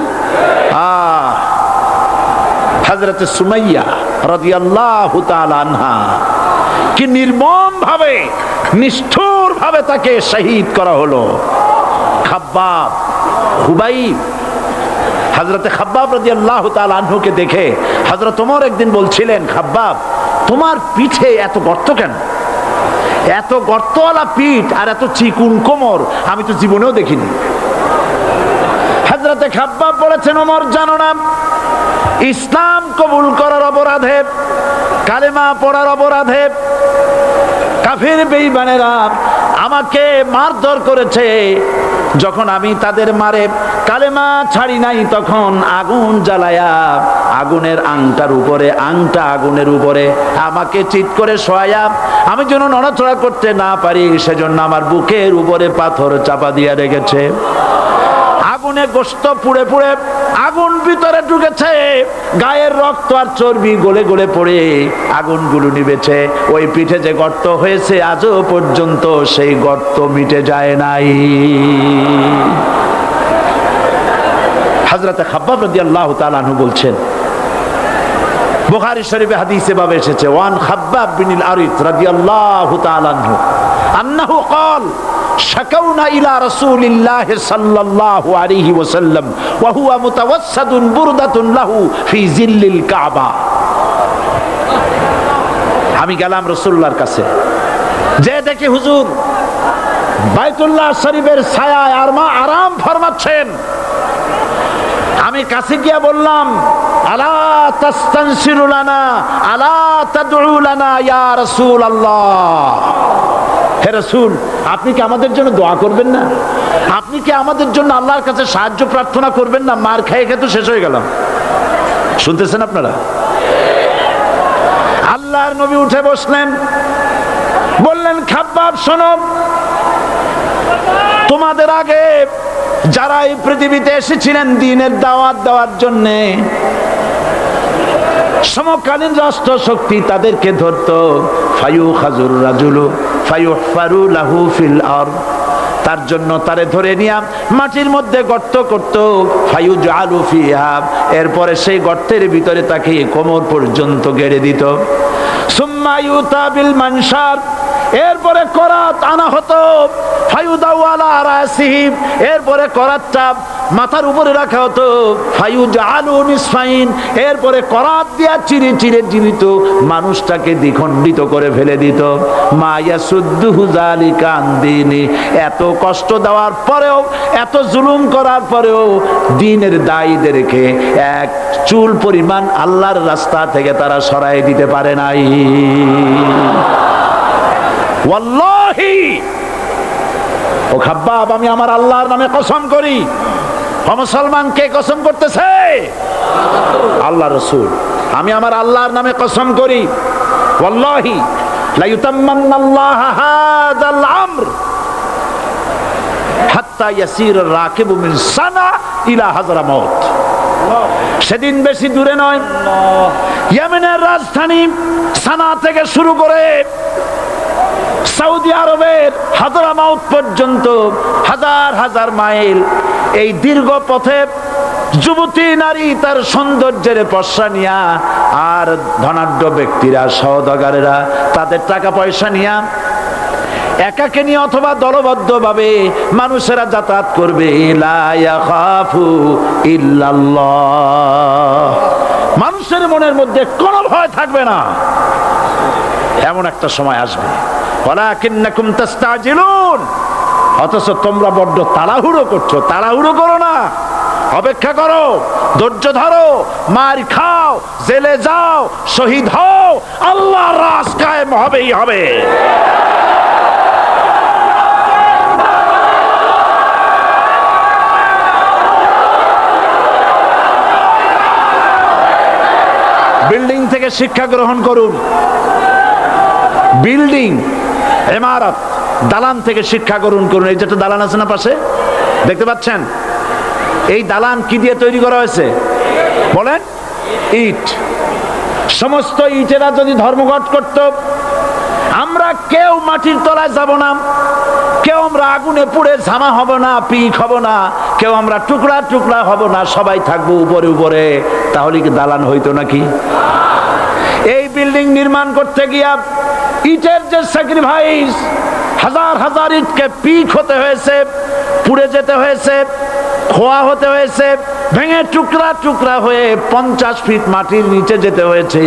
হযরত সুমাইয়া রাদিয়াল্লাহু তাআলা আনহা কি নির্মম ভাবে, নিষ্ঠুর ভাবে তাকে শহীদ করা হলো। খাব্বাব, খুবাইব, হযরতে খাব্বাব রাদিয়াল্লাহু তাআলা আনহুকে দেখে হযরত ওমর একদিন বলছিলেন, খাব্বাব তোমার পিঠে এত গর্ত কেন? এত গর্তওয়ালা পিঠ আর এত চিকুন কোমর আমি তো জীবনেও দেখিনি। হযরতে খাব্বাব বলেছেন, ওমর জানো না, ইসলাম কবুল করার অপরাধে, কালেমা পড়ার অপরাধে কাফির বেঈমানেরা আমাকে মারধর করেছে। যখন আমি তাদের মারে কালেমা ছাড়ি নাই, তখন আগুন জ্বালায়া আগুনের আংটার উপরে, আংটা আগুনের উপরে আমাকে চিৎ করে শোয়ায়া, আমি যেন নড়াচড়া করতে না পারি সেজন্য আমার বুকের উপরে পাথর চাপা দিয়া রেখেছে। আগুনে গোশত পুড়ে পুড়ে আগুন ভিতরে ঢুকেছে, গায়ের রক্ত আর চর্বি গলে গলে পড়ে আগুনগুলো নিবেছে। ওই পিঠে যে গর্ত হয়েছে আজও পর্যন্ত সেই গর্ত মিটে যায় নাই। হযরত খাব্বাব রাদিয়াল্লাহু তাআলা আনহু বলছেন, বুখারী শরীফে হাদিসে ভাবে এসেছে, ওয়ান খাব্বাব বিন আরিত রাদিয়াল্লাহু তাআলা আনহু আন্নাহু ক্বাল শাকাউনা ইলা রাসূলিল্লাহি সাল্লাল্লাহু আলাইহি ওয়াসাল্লাম ওয়া হুয়া মুতাওয়াসসাদুন বুরদাতুন লাহু ফি জিল্লিল কাবা। আমি গেলাম রাসূলুল্লাহর কাছে, যে দেখি হুজুর বাইতুল্লাহ শরীফের ছায়ায় আরাম ফরমাচ্ছেন। আমি কাছে গিয়ে বললাম, আলা তাস্তানসিরু লানা আলা তাদউ লানা ইয়া রাসূলুল্লাহ। হে রাসূল, আপনি কি আমাদের জন্য দোয়া করবেন না? আপনি কি আমাদের জন্য আল্লাহর কাছে সাহায্য প্রার্থনা করবেন না? মার খেয়ে খেয়ে তো শেষ হয়ে গেলাম। শুনতেছেন আপনারা? আল্লাহর নবী উঠে বসলেন, বললেন, খাব্বাব শোনো, তোমাদের আগে যারা এই পৃথিবীতে এসেছিলেন দ্বীনের দাওয়াত দেওয়ার জন্য, সমকালীন রাষ্ট্র শক্তি তাদেরকে ধরতো, ফায়ুখাজুর রাজুলু ফায়ুহফারু লাহু ফিল আরদ, তার জন্য তারে ধরে নিয়ে মাটির মধ্যে গর্ত করত, ফায়ুজআলু ফিহা, এরপরে সেই গর্তের ভিতরে তাকে কোমর পর্যন্ত গেড়ে দিত। সুম্মা ইউতা বিল মানশার, এরপরে করাত আনা হতো, ফায়ুদাউ আলা রাসিহি, এরপরে করাতটা মাথার উপরে রাখা হতো, ফায়ুজআলু নিসফাইন, এরপরে করাত দিয়া চিরে চিরে জীবিত মানুষটাকে দ্বিখণ্ডিত করে ফেলে দিত। মা ইয়াসুদ্দুহু যালিকা আন দীনি, এত কষ্ট দেওয়ার পরেও, এত জুলুম করার পরেও দ্বীনের দায়ীদেরকে এক চুল পরিমাণ আল্লাহর রাস্তা থেকে তারা সরাই দিতে পারে নাই। ওয়াল্লাহি, ও খাব্বাব, আমি আমার আল্লাহর নামে কসম করি। ও মুসলমান, কে কসম করতেছে? আল্লাহ রাসূল। আমি আমার আল্লাহর নামে কসম করি, ওয়াল্লাহি লা ইউতাম্মান্নাল্লাহু হাযাল আমর হাত্তা ইয়াসির রাকিবু মিন সানা ইলা হাযরামাউত। সেদিন বেশি দূরে নয়, ইয়েমেনের রাজধানী সানা থেকে শুরু করে সৌদি আরবের হাযরামাউত পর্যন্ত হাজার হাজার মাইল, এই দীর্ঘ পথে যুবতী নারী তার সৌন্দর্যের পশ্চা নিয়া, আর ধনাঢ্য ব্যক্তিরা সওদাগরেরা তাদের টাকা পয়সা নিয়া একাকে নিয়ে অথবা দলবদ্ধ ভাবে মানুষেরা যাতায়াত করবে। লা ইয়াখাফু ইল্লাল্লাহ, মানুষের মনের মধ্যে কোনো ভয় থাকবে না। এমন একটা সময় আসবে, ওয়ালাকিন্নাকুম তাস্তাজিলুন, অথচ তোমরা বড্ড তাড়াহুড়ো করছো। তাড়াহুড়ো করো না, অপেক্ষা করো, ধৈর্য ধরো, মার খাও, জেলে যাও, শহীদ হও, আল্লাহর রাজ কায়েম হবেই হবে। বিল্ডিং থেকে শিক্ষা গ্রহণ করুন। বিল্ডিং, ইমারত, দালান থেকে শিক্ষা গ্রহণ করুন। এই যেটা দালান আছে না পাশে, দেখতে পাচ্ছেন? এই দালান কি দিয়ে তৈরি করা হয়েছে বলেন? ইট। সমস্ত ইটেরা যদি ধর্মঘট করত, আমরা কেউ মাটির তলায় যাব না, কেউ আমরা আগুনে পুড়ে ঝামা হব না, পিক হব না, কেউ আমরা টুকরা টুকরা হব না, সবাই থাকবো উপরে উপরে, তাহলে কি দালান হইতো নাকি? এই বিল্ডিং নির্মাণ করতে গিয়া ইটের যে স্যাক্রিফাইস, হাজার হাজার ইটকে পিক হতে হয়েছে, পুড়ে যেতে হয়েছে, খোয়া হতে হয়েছে, ভেঙে টুকরা টুকরা হয়ে 50 ফিট মাটির নিচে যেতে হয়েছে,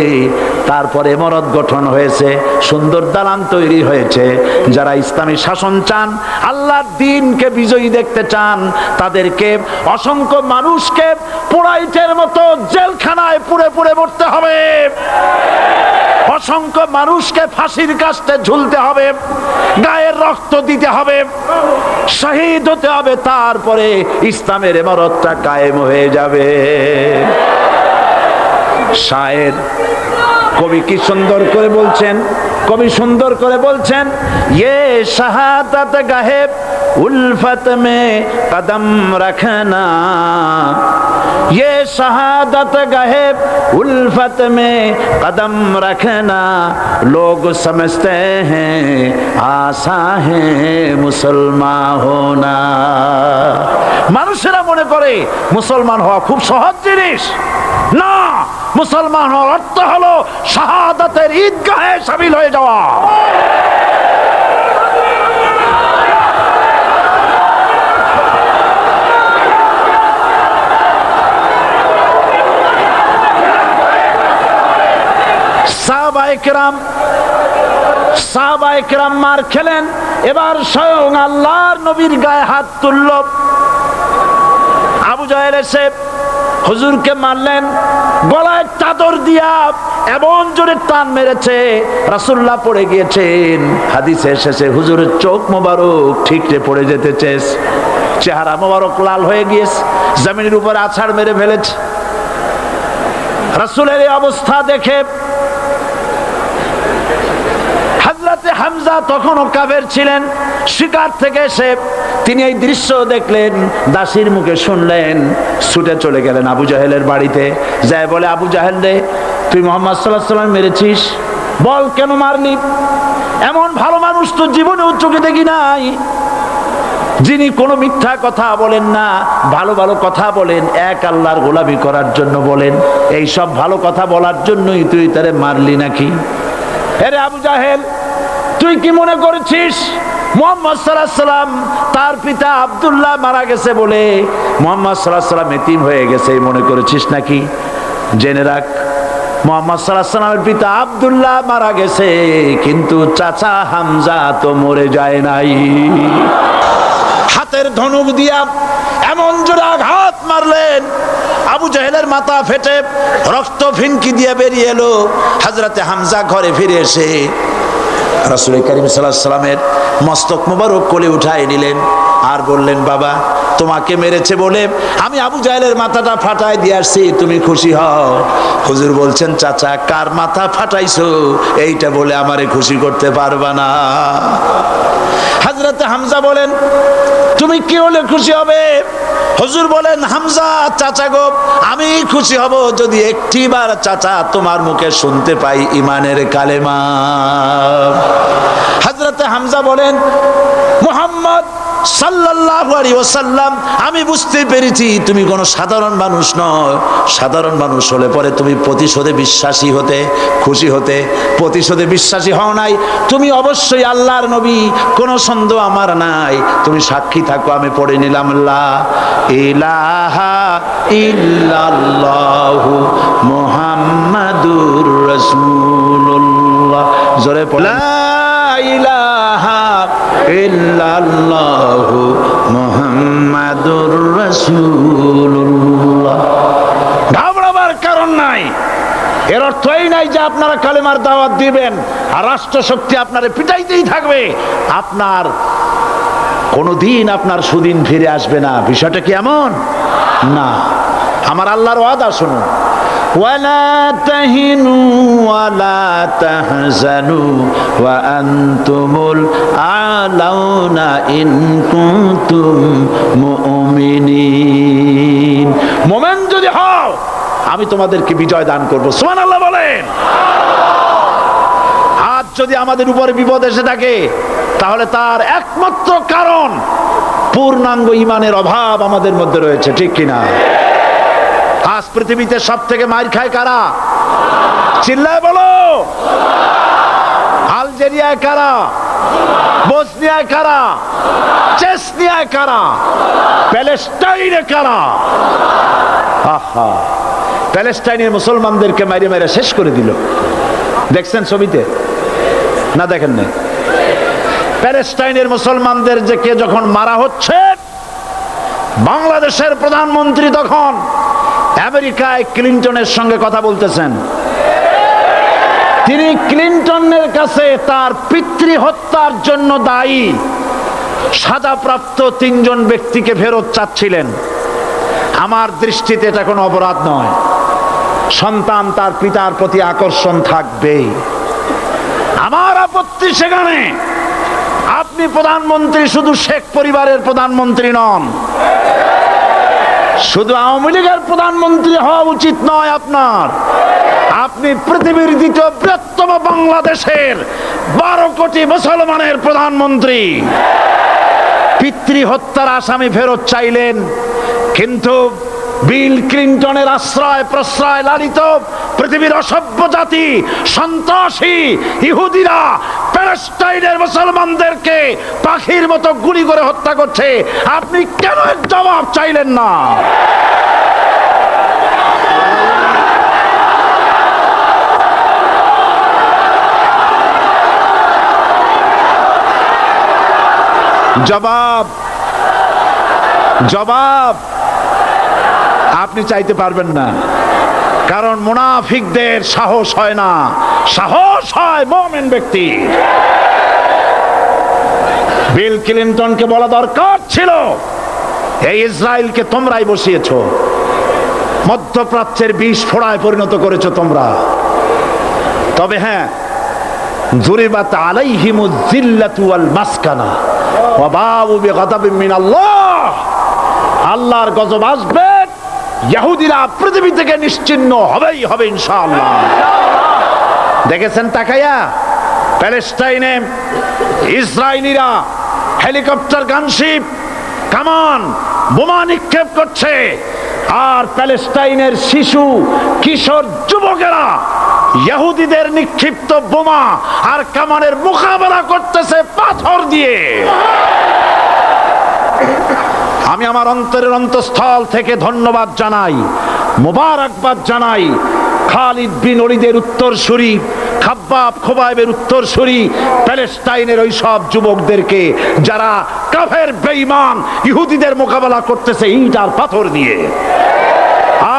তারপরে ইমারত গঠন হয়েছে, সুন্দর দালান তৈরি হয়েছে। যারা ইসলামী শাসন চান, আল্লাহর দ্বীনকে বিজয়ী দেখতে চান, তাদেরকে অসংখ্য মানুষকে পোড়াইটের মতো জেলখানায় পুড়ে পুড়ে মরতে হবে, অসংখ্য মানুষকে ফাঁসির কাস্তে ঝুলতে হবে, গায়ের রক্ত দিতে হবে, শহীদ হতে হবে, তারপরে ইসলামের ইমারতটা কায়েম হয়ে যাবে। শায়ের কবি কি সুন্দর করে বলছেন, কবি সুন্দর করে বলছেন, ये शहादत गाहे उल्फत में कदम रखना, ये शहादत गाहे उल्फत में कदम रखना, लोग समझते हैं आसा है मुसलमान होना। মানুষেরা মনে করে মুসলমান হওয়া খুব সহজ জিনিস। না, মুসলমান হওয়ার অর্থ হলো শাহাদাতের ঈদগাহে শামিল হয়ে যাওয়া। সাহাবায়ে কেরাম মার খেলেন, এবার স্বয়ং আল্লাহর নবীর গায়ে হাত তুলল। আবু জাহেল এসে হুজুরকে মারলেন, গলায় চাদর দিয়া এমন জোরে টান মেরেছে, রাসূলুল্লাহ পড়ে গিয়েছেন। হাদিসে এসেছে হুজুরের চোখ মোবারক ঠিকরে পড়ে যেতেছে, চেহারা মোবারক লাল হয়ে গিয়েছে, জমিনের উপরে আছাড় মেরে ফেলেছে। রাসূলের এই অবস্থা দেখে হযরতে হামজা তখনও কাফের ছিলেন, শিকার থেকে এসে তিনি এই দৃশ্য দেখলেন, দাসীর মুখে শুনলেন, ছুটে চলে গেলেন আবু জাহেলের বাড়িতে। যায় বলে, আবু জাহেল রে, তুই মুহাম্মদ সাল্লাল্লাহু আলাইহি ওয়াসাল্লাম মেরেছিস, বল কেন মারলি? এমন ভালো মানুষ তো জীবনেও চোখে দেখি নাই, যিনি কোনো মিথ্যা কথা বলেন না, ভালো ভালো কথা বলেন, এক আল্লাহর গোলামি করার জন্য বলেন। এই সব ভালো কথা বলার জন্যই তুই তারে মারলি নাকি? আরে আবু জাহেল, তুই কি মনে করেছিস মুহাম্মদ সাল্লাল্লাহু আলাইহি ওয়াসাল্লাম তার পিতা আব্দুল্লাহ মারা গেছে বলে মুহাম্মদ সাল্লাল্লাহু আলাইহি ওয়াসাল্লাম এতিম হয়ে গেছে মনে করেছিস নাকি? জেনে রাখ, মুহাম্মদ সাল্লাল্লাহু আলাইহি ওয়াসাল্লামের পিতা আব্দুল্লাহ মারা গেছে, কিন্তু চাচা হামজা তো মরে যায় নাই। হাতের ধনুক দিয়া এমন জোরে আঘাত মারলেন, আবু জাহেলের মাথা ফেটে রক্ত ফিনকি দিয়ে বেরিয়ে এলো। হযরতে হামজা ঘরে ফিরে এসে রাসূল করিম সাল্লাল্লাহু আলাইহি ওয়াসাল্লামের মস্তক মোবারক কোলে উঠায় নিলেন, আর বললেন, বাবা, তোমাকে মেরেছে বলে আমি আবু জাহেলের মাথাটা ফাটায় দিয়ে আসছি, তুমি খুশি হও। হুজুর বলছেন, চাচা, কার মাথা ফাটাইছো এইটা বলে আমারে খুশি করতে পারবা না। হযরতে হামজা বলেন, তুমি কি হলে খুশি হবে? হুজুর বলেন, হামজা চাচা গো, আমি খুশি হব যদি একটিবার চাচা তোমার মুখে শুনতে পাই ঈমানের কালেমা। হযরতে হামজা বলেন, মুহাম্মদ সাল্লাল্লাহু আলাইহি ওয়াসাল্লাম, আমি বুঝতে পেরেছি তুমি কোনো সাধারণ মানুষ নয়। সাধারণ মানুষ হলে পরে তুমি প্রতিশোধে বিশ্বাসী হতে, খুশি হতে। প্রতিশোধে বিশ্বাসী হও নাই, তুমি অবশ্যই আল্লাহর নবী, কোনো সন্দেহ আমার নাই। তুমি সাক্ষী থাকো, আমি পড়ে নিলাম লা ইলাহা ইল্লাল্লাহু মুহাম্মাদুর রাসূলুল্লাহ। জোরে পড়ে লা ইলাহা ইল্লাল্লাহু মুহাম্মাদুর রাসূলুল্লাহ। ঘাবড়াবার কারণ নাই। এর অর্থ এই নাই যে আপনারা কালেমার দাওয়াত দিবেন আর রাষ্ট্রশক্তি আপনারে পিটাইতেই থাকবে, আপনার কোনদিন আপনার সুদিন ফিরে আসবে না। বিষয়টা কি এমন না? আমার আল্লাহর ওয়াদা শুনুন, ওয়ালা তাহিনু ওয়ালা তাহজানু ওয়া আনতুমুল আলাউনা ইন কুনতুম মুমিনিন। মুমিন যদি হও, আমি তোমাদেরকে বিজয় দান করব। সুবহানাল্লাহ বলেন। আজ যদি আমাদের উপরে বিপদ এসে থাকে, তাহলে তার একমাত্র কারণ পূর্ণাঙ্গ ঈমানের অভাব আমাদের মধ্যে রয়েছে, ঠিক কিনা? আজ পৃথিবীতে সব থেকে মার খায় কারা? চিল্লায় বলো। আলজেরিয়ায় কারা? বসনিয়ায় কারা? চেচনিয়ায় কারা? প্যালেস্টাইনে কারা? আহা, প্যালেস্টাইনের মুসলমানদেরকে মাইরে মাইরে শেষ করে দিল। দেখছেন ছবিতে না? দেখেন না? প্যালেস্টাইনের মুসলমানদের যে কে যখন মারা হচ্ছে, বাংলাদেশের প্রধানমন্ত্রী তখন আমেরিকায় ক্লিনটনের সঙ্গে কথা বলতেছেন। তিনি ক্লিনটনের কাছে তার পিতৃ হত্যার জন্য দায়ী সাজাপ্রাপ্ত 3 জন ব্যক্তিকে ফেরত চাচ্ছিলেন। আমার দৃষ্টিতে এটা কোনো অপরাধ নয়। সন্তান তার পিতার প্রতি আকর্ষণ থাকবেই। আমার আপত্তি সেখানে আপনি প্রধানমন্ত্রী শুধু শেখ পরিবারের প্রধানমন্ত্রী নন, শুধু আওয়ামী লীগের প্রধানমন্ত্রী হওয়া উচিত নয় আপনার। আপনি পৃথিবীর দ্বিতীয় বৃহত্তম বাংলাদেশের 12 কোটি মুসলমানের প্রধানমন্ত্রী। পিতৃ হত্যার আসামি ফেরত চাইলেন, কিন্তু বিল ক্লিনটনের আশ্রয় প্রশ্রয় লালিত পৃথিবীর অসভ্য জাতি সন্ত্রাসী ইহুদিরা প্যালেস্টাইনের মুসলমানদেরকে পাখির মতো গুলি করে হত্যা করছে। আপনি কেন এর জবাব চাইলেন না? জবাব জবাব আপনি চাইতে পারবেন না, কারণ মুনাফিকদের সাহস হয় না, সাহস হয় মুমিন ব্যক্তি। বিল ক্লিনটনকে বলা দরকার ছিল, এই ইসরায়েলকে তোমরাই বসিয়েছো, মধ্যপ্রাচ্যের বিষ ফোড়ায় পরিণত করেছো তোমরা। তবে হ্যাঁ, যুরিবাত আলাইহিমুয যিল্লাতু ওয়াল মাসকানা ওয়া বাউ বিগাদাবিন মিনাল্লাহ। আল্লাহর গজব আসবে, ইহুদিরা পৃথিবী থেকে নিশ্চিহ্ন হবেই হবে ইনশাআল্লাহ। দেখেছেন তাকাইয়া প্যালেস্টাইনে ইসরায়েলিরা হেলিকপ্টার, গানশিপ, কামান, বোমা নিক্ষেপ করছে, আর প্যালেস্টাইনের শিশু কিশোর যুবকেরা ইহুদিদের নিক্ষিপ্ত বোমা আর কামানের মোকাবেলা করতেছে পাথর দিয়ে। আমি আমার অন্তরের অন্তঃস্থল থেকে ধন্যবাদ জানাই, মোবারকবাদ জানাই খালিদ বিন ওলীদের উত্তরসূরি, খাব্বাব খোবাইবের উত্তরসূরি প্যালেস্টাইনের ওই সব যুবকদেরকে যারা কাফের বেঈমান ইহুদিদের মোকাবেলা করতেছে ইট আর পাথর দিয়ে।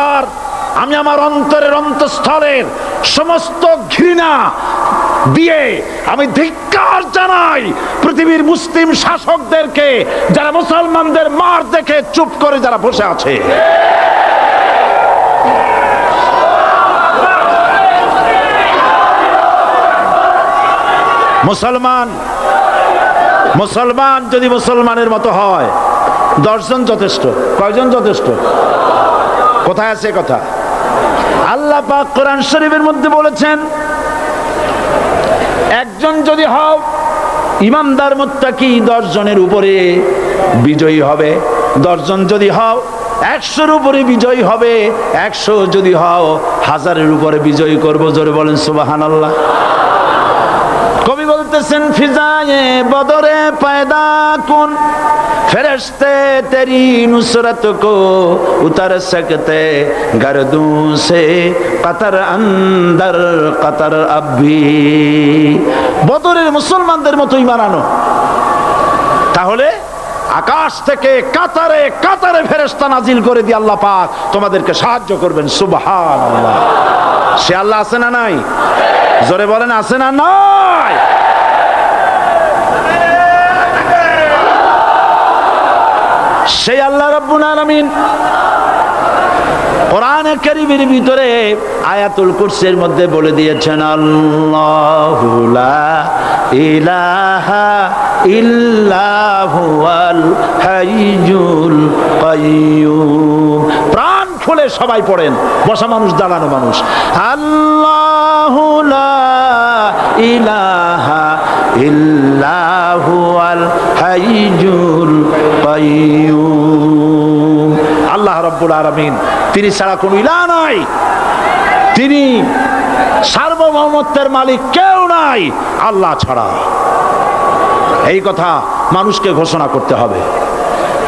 আর আমি আমার অন্তরের অন্তঃস্থলের সমস্ত ঘৃণা দিয়ে আমি ধিক্কার জানাই পৃথিবীর মুসলিম শাসকদেরকে, যারা মুসলমানদের মার দেখে চুপ করে যারা বসে আছে। মুসলমান যদি মুসলমানের মতো হয়, 10 জন যথেষ্ট। কয়জন যথেষ্ট? কোথায় আছে কথা? আল্লাহ পাক কোরআন শরীফের মধ্যে বলেছেন, একজন যদি হও ইমানদার মুত্তাকি 10 জনের উপরে বিজয়ী হবে। 10 জন যদি হও 100-র উপরে বিজয়ী হবে, 100 যদি হও 1000-এর উপরে বিজয়ী করব। জোরে বলেন সুবহানাল্লাহ। কবি বলতেছেন ফিজায়ে বদরে পয়দা কুন ফেরেশতে তেরি নুসরত কো উতার সকতে গর্দু সে কতর অন্দর কতর আবি। বদরের মুসলমানদের মতো ঈমান আনো, তাহলে আকাশ থেকে কাতারে কাতারে ফেরেশতা নাজিল করে দিয়ে আল্লাহ পাক তোমাদেরকে সাহায্য করবেন। সুবহানাল্লাহ। সে আল্লাহ আছে না নাই? জোরে বলেন আছে না নাই? সেই আল্লাহ রাব্বুল আলামিন কোরআনে কারীমের ভিতরে আয়াতুল কুরসির মধ্যে বলে দিয়েছেন আল্লাহু লা ইলাহা ইল্লা হুয়াল হাইয়ুল কাইয়্যুম। প্রাণ খুলে সবাই পড়েন, বসা মানুষ দাঁড়ানো মানুষ। আল্লাহু লা ইলাহা ইল্লা হুয়াল হাইয়ুল কাইয়্যুম। আল্লাহ রাব্বুল আলামিন, তিনি ছাড়া কোনো ইলাহ নাই, তিনি সার্বভৌমত্বের মালিক, কেউ নাই আল্লাহ ছাড়া। এই কথা মানুষকে ঘোষণা করতে হবে।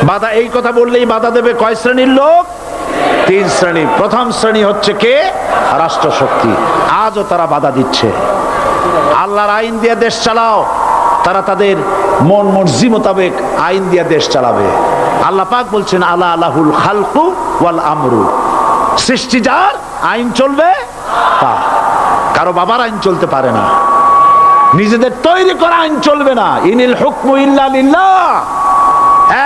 বাধা, এই কথা বললেই বাধা দেবে কয় শ্রেণীর লোক? 3 শ্রেণী। প্রথম শ্রেণী হচ্ছে কে? রাষ্ট্রশক্তি। আজও তারা বাধা দিচ্ছে। আল্লাহর আইন দিয়ে দেশ চালাও, তারা তাদের মন মর্জি মোতাবেক আইন দিয়ে দেশ চালাবে। আল্লাহ পাক বলছেন আলা আলাহুল খালকু ওয়াল আমরু, সৃষ্টি যার, আইন চলবে তা। কারো বাবার আইন চলতে পারে না, নিজেদের তৈরি করা আইন চলবে না। ইনিল হুকমু ইল্লা লিল্লাহ,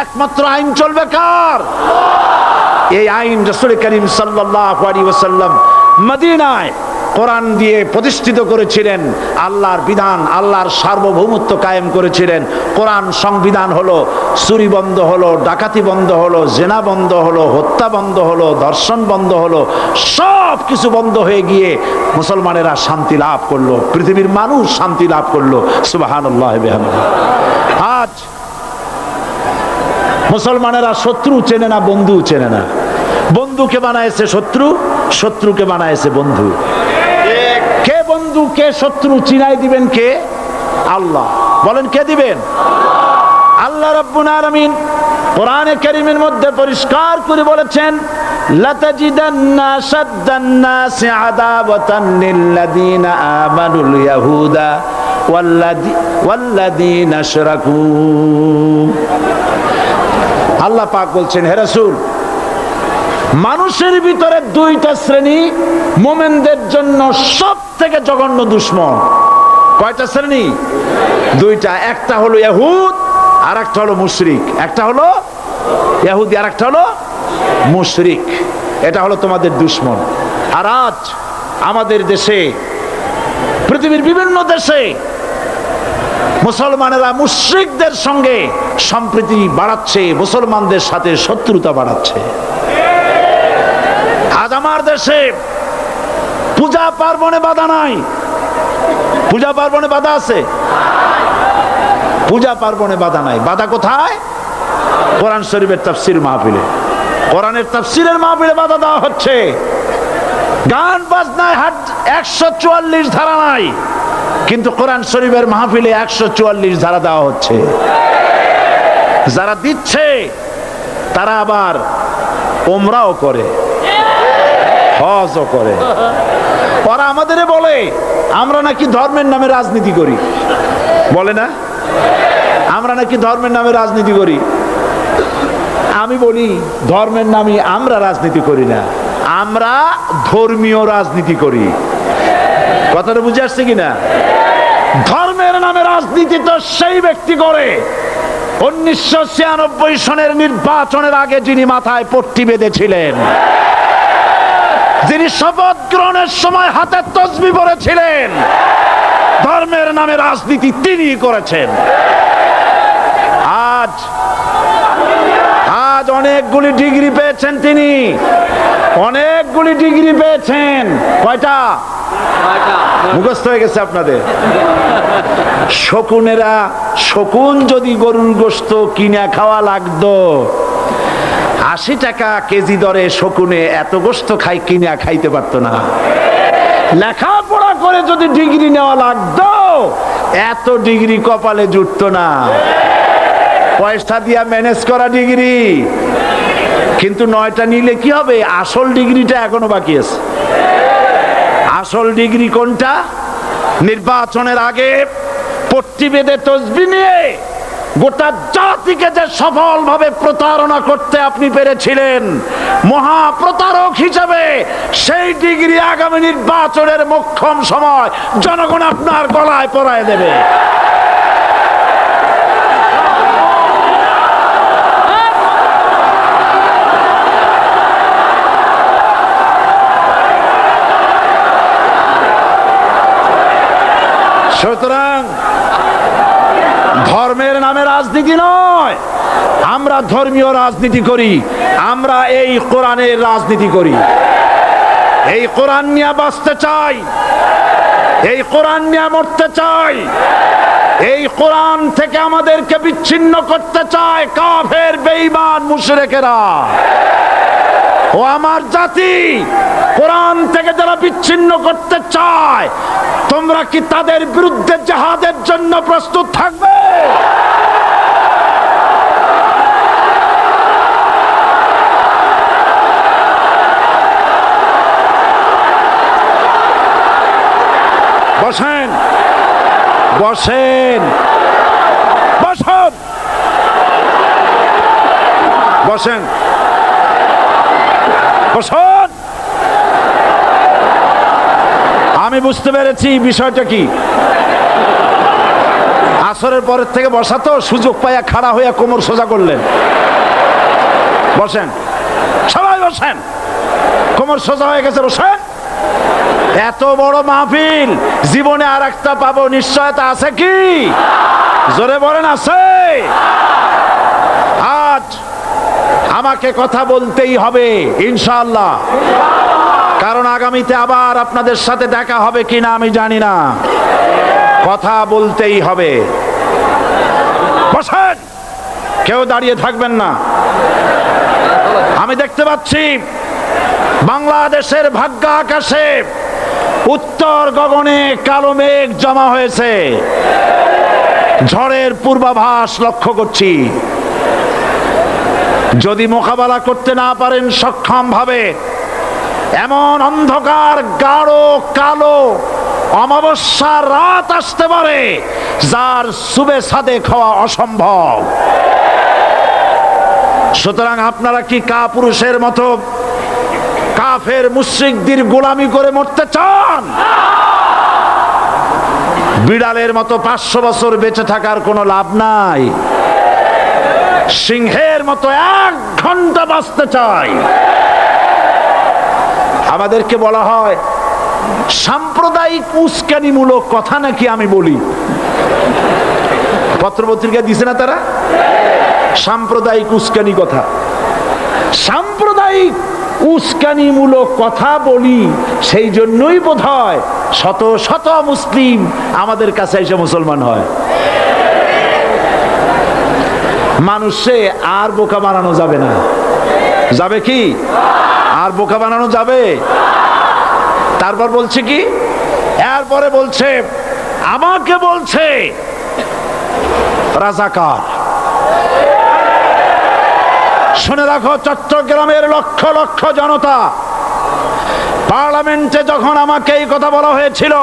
একমাত্র আইন চলবে কার? এই আইন রাসূল করিম সাল্লাল্লাহু আলাইহি ওয়াসাল্লাম মদিনায় কোরআন দিয়ে প্রতিষ্ঠিত করেছিলেন। আল্লাহর বিধান, আল্লাহর সার্বভৌমত্ব কায়েম করেছিলেন। কোরআন সংবিধান হলো, চুরি বন্ধ হলো, ডাকাতি বন্ধ হলো, জেনা বন্ধ হলো, হত্যা বন্ধ হলো, ধর্ষণ বন্ধ হলো, সব কিছু বন্ধ হয়ে গিয়ে মুসলমানেরা শান্তি লাভ করলো, পৃথিবীর মানুষ শান্তি লাভ করলো। সুবহানাল্লাহ বিহামদিহি। আজ মুসলমানেরা শত্রু চেনে না, বন্ধু চেনে না। বন্ধুকে বানায়েছে শত্রু, শত্রুকে বানায়েছে বন্ধু। কে বন্ধু কে শত্রু চিনাই দিবেন কে? আল্লাহ। বলেন কে দিবেন? আল্লাহ রাব্বুল আলামিন কোরআনে কারীমের মধ্যে পরিষ্কার করে বলেছেন লাতাজিদান্না শাদ্দান নাসি আদাওয়াতান লিল্লাযিনা আমানুল ইয়াহুদা ওয়াল্লাযিনা আশরাকু। আল্লাহ পাক বলছেন হে রাসূল, মানুষের ভিতরে 2টা শ্রেণী মুমিনদের জন্য সব থেকে জঘন্য দুশমন। কয়টা শ্রেণী? 2টা। একটা হলো ইহুদ আর একটা হলো মুশরিক। একটা হলো ইহুদি আর একটা হলো মুশরিক। এটা হলো তোমাদের দুশমন। আর আজ আমাদের দেশে, পৃথিবীর বিভিন্ন দেশে মুসলমানেরা মুশরিকদের সঙ্গে সম্প্রীতি বাড়াচ্ছে, মুসলমানদের সাথে শত্রুতা বাড়াচ্ছে। আজ আমার দেশে পূজা পার্বণে বাধা নাই। পূজা পার্বণে বাধা আছে? পূজা পার্বণে বাধা নাই। বাধা কোথায়? কোরআন শরীফের তাফসীর মাহফিলে। কোরআনের তাফসীরের মাহফিলে বাধা দেওয়া হচ্ছে। গান বাজনায় 144 ধারা নাই, কিন্তু কোরআন শরীফের মাহফিলে 144 ধারা দেওয়া হচ্ছে। যারা দিচ্ছে তারা আবার ওমরাও করে, হজও করে। ওরা আমাদের বলে আমরা নাকি ধর্মের নামে রাজনীতি করি। বলে না আমরা নাকি ধর্মের নামে রাজনীতি করি। আমি বলি ধর্মের নামে আমরা রাজনীতি করি না, আমরা ধর্মীয় রাজনীতি করি। কথাটা বুঝে আসছে কিনা? ধর্মের নামে রাজনীতি তো সেই ব্যক্তি করে 1996 সনের নির্বাচনের আগে যিনি মাথায় পট্টি বেঁধেছিলেন, যিনি শপথ গ্রহণের সময় হাতে তসবিহ পড়েছিলেন। ধর্মের নামে রাজনীতি তিনি করেছেন। আজ অনেকগুলি ডিগ্রি পেয়েছেন তিনি, অনেকগুলি ডিগ্রি পেয়েছেন। কয়টা? মুখস্থ হয়ে গেছে আপনাদের। শকুনেরা, শকুন যদি গরুর গোশত কিনে খাওয়া লাগতো, 80 টাকা কেজি দরে শকুনে এত গোশত কিনে খাইতে পারতো না। লেখাপড়া করে যদি ডিগ্রি নেওয়া লাগতো, এত ডিগ্রি কপালে জুটতো না। পয়সা দিয়া ম্যানেজ করা ডিগ্রি, কিন্তু 9টা নিলে কি হবে? আসল ডিগ্রিটা এখনো বাকি আছে। আসল ডিগ্রি কোনটা? নির্বাচনের আগে পট্টি বেঁধে তসবিহ নিয়ে গোটা জাতিকে যে সফলভাবে প্রতারণা করতে আপনি পেরেছিলেন মহা প্রতারক হিসেবে, সেই ডিগ্রি আগামী নির্বাচনের মোক্ষম সময় জনগণ আপনার গলায় পরায় দেবে। সুতরাং ধর্মের নামে রাজনীতি নয়, আমরা ধর্মীয় রাজনীতি করি, আমরা এই কোরআনের রাজনীতি করি। এই কোরআন নিয়ে বাঁচতে চাই, এই কোরআন নিয়ে মরতে চাই। এই কোরআন থেকে আমাদেরকে বিচ্ছিন্ন করতে চায় কাফের, বেঈমান, মুশরিকেরা। ও আমার জাতি, কোরআন থেকে যারা বিচ্ছিন্ন করতে চায়, তোমরা কি তাদের বিরুদ্ধে জিহাদের জন্য প্রস্তুত থাকবে? বসেন, বসেন, বসেন, বসেন, বসেন। আমি বুঝতে পেরেছি বিষয়টা কি। আসরের পরের থেকে বসা তো, সুযোগ পাইয়া খাড়া হইয়া কোমর সোজা করলেন। বসেন, সবাই বসেন। কোমর সোজা হয়ে গেছে, বসেন। এত বড় মাহফিল, জীবনে আর একটা পাবো নিশ্চয়তা আছে কি? জোরে বলেন, আছে? আজ আমাকে কথা বলতেই হবে ইনশাআল্লাহ, কারণ আগামীতে আবার আপনাদের সাথে দেখা হবে কিনা আমি জানি না। কথা বলতেই হবে। বসেন, কেউ দাঁড়িয়ে থাকবেন না। আমি দেখতে পাচ্ছি বাংলাদেশের ভাগ্য আকাশে উত্তর গগনে কালো মেঘ জমা হয়েছে। ঝড়ের পূর্বাভাস লক্ষ্য করছি। যদি মোকাবেলা করতে না পারেন সক্ষম ভাবে, এমন অন্ধকার গাঢ় কালো অমাবস্যার রাত আসতে পারে যার সুবে সাদেক হওয়া অসম্ভব। সুতরাং আপনারা কি কাপুরুষের মতো কাফের মুশরিকদের গোলামি করে মরতে চান? বিড়ালের মতো 500 বছর বেঁচে থাকার কোনো লাভ নাই। সিংহের মতো 1 ঘন্টা বাঁচতে চাই। আমাদেরকে বলা হয় সাম্প্রদায়িক উস্কানিমূলক কথা নাকি আমি বলি। পত্রপত্রিকা দিছে না তারা? সাম্প্রদায়িক উস্কানি কথা, সাম্প্রদায়িক উস্কানিমূলক কথা বলি। সেই জন্যই বোধহয় শত শত মুসলিম আমাদের কাছে এসে মুসলমান হয়। মানুষে আর বোকা বানানো যাবে না। যাবে কি? আর বোকা বানানো যাবে? তারপর বলছে কি? এরপরে বলছে, আমাকে বলছে রাজাকার। শুনে রাখো চট্টগ্রামের লক্ষ লক্ষ জনতা, পার্লামেন্টে যখন আমাকে এই কথা বলা হয়েছিল,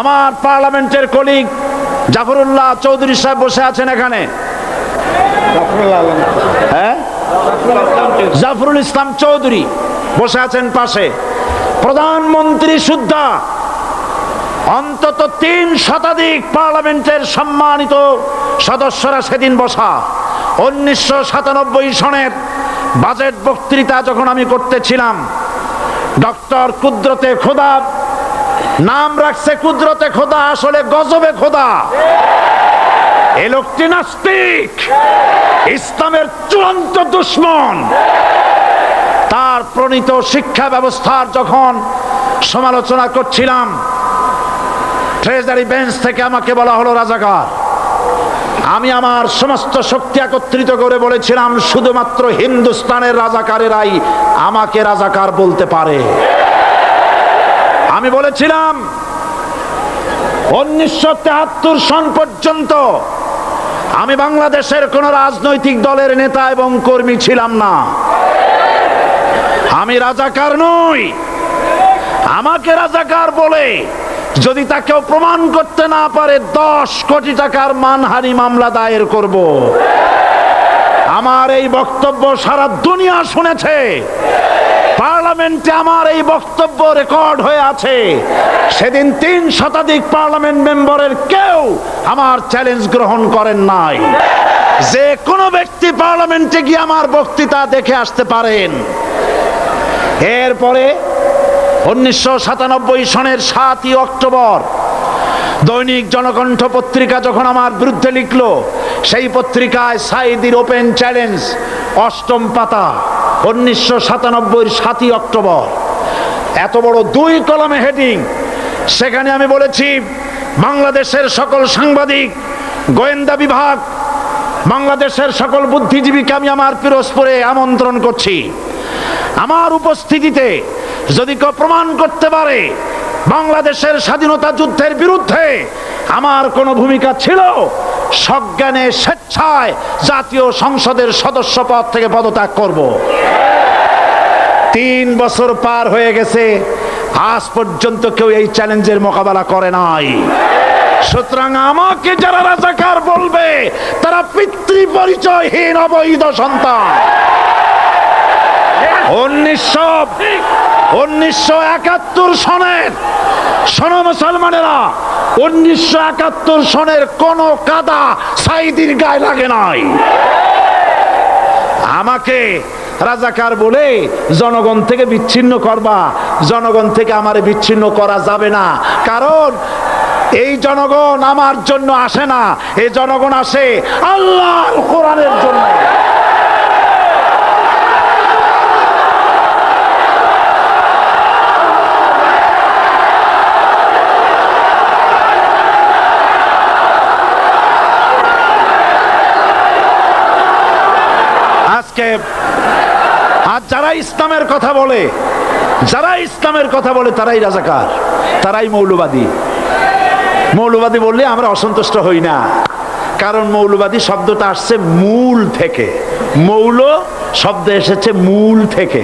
আমার পার্লামেন্টের কলিগ জাফরুল্লাহ চৌধুরী সাহেব বসে আছেন এখানে। হ্যাঁ, জাফরুল ইসলাম চৌধুরী বসে আছেন পাশে। প্রধানমন্ত্রী সুদ্ধা, অন্তত 3 শতাধিক পার্লামেন্টের সম্মানিত সদস্যরা সেদিন বসা। 1997 সনের বাজেট বক্তৃতা যখন আমি করতেছিলাম, ডক্টর কুদরতে খোদা, নাম রাখছে কুদরতে খোদা, আসলে গজবে খোদা। এ লোকটি নাস্তিক, ইসলামের চূড়ান্ত দুশমন। তার প্রণীত শিক্ষা ব্যবস্থার যখন সমালোচনা করছিলাম, ট্রেজারি বেঞ্চ থেকে আমাকে বলা হলো রাজাকার। আমি আমার সমস্ত শক্তি একত্রিত করে বলেছিলাম, শুধুমাত্র হিন্দুস্তানের রাজাকারেরাই আমাকে রাজাকার বলতে পারে। আমি বলেছিলাম 1973 সন পর্যন্ত আমি বাংলাদেশের কোন রাজনৈতিক দলের নেতা এবং কর্মী ছিলাম না। আমি রাজাকার নই। আমাকে রাজাকার বলে যদি তাকেও প্রমাণ করতে না পারে 10 কোটি টাকার মানহানি মামলা দায়ের করব। আমার এই বক্তব্য সারা দুনিয়া শুনেছে। পার্লামেন্টে আমার এই বক্তব্য রেকর্ড হয়ে আছে। সেদিন 3 শতাধিক পার্লামেন্ট মেম্বারের কেউ আমার চ্যালেঞ্জ গ্রহণ করেন নাই। যে কোনো ব্যক্তি পার্লামেন্টে গিয়ে আমার বক্তৃতা দেখে আসতে পারেন। এরপরে 1997 সনের 7ই অক্টোবর দৈনিক জনকণ্ঠ পত্রিকা যখন আমার বিরুদ্ধে লিখল, সেই পত্রিকায় সাঈদীর ওপেন চ্যালেঞ্জ 8ম পাতা, 1997 7ই অক্টোবর, এত বড় 2 কলামে হেডিং। সেখানে আমি বলেছি, বাংলাদেশের সকল সাংবাদিক, গোয়েন্দা বিভাগ, বাংলাদেশের সকল বুদ্ধিজীবীকে আমি আমার পিরোজপুরে আমন্ত্রণ করছি। আমার উপস্থিতিতে যদি কেউ প্রমাণ করতে পারে বাংলাদেশের স্বাধীনতা যুদ্ধের বিরুদ্ধে আমার কোনো ভূমিকা ছিল, সজ্ঞানে স্বেচ্ছায় জাতীয় সংসদের সদস্য পদ থেকে পদত্যাগ করব। 3 বছর পার হয়ে গেছে, আজ পর্যন্ত কেউ এই চ্যালেঞ্জের মোকাবেলা করে নাই। সুতরাং আমাকে যারা রাজাকার বলবে তারা পিতৃ পরিচয়হীন অবৈধ সন্তান। 1971 সনের, শোনো মুসলমানেরা, 1971 সনের কোন কাদা সাঈদীর গায়ে লাগে নাই। আমাকে রাজাকার বলে জনগণ থেকে বিচ্ছিন্ন করবা। জনগণ থেকে আমারে বিচ্ছিন্ন করা যাবে না, কারণ এই জনগণ আমার জন্য আসে না, এই জনগণ আসে আল্লাহর কোরআনের জন্য। আজ যারা ইসলামের কথা বলে, তারাই রাজাকার, তারাই মৌলবাদী। মৌলবাদী বললে আমরা অসন্তুষ্ট হই না, কারণ মৌলবাদী শব্দটা আসছে মূল থেকে। মৌল শব্দ এসেছে মূল থেকে।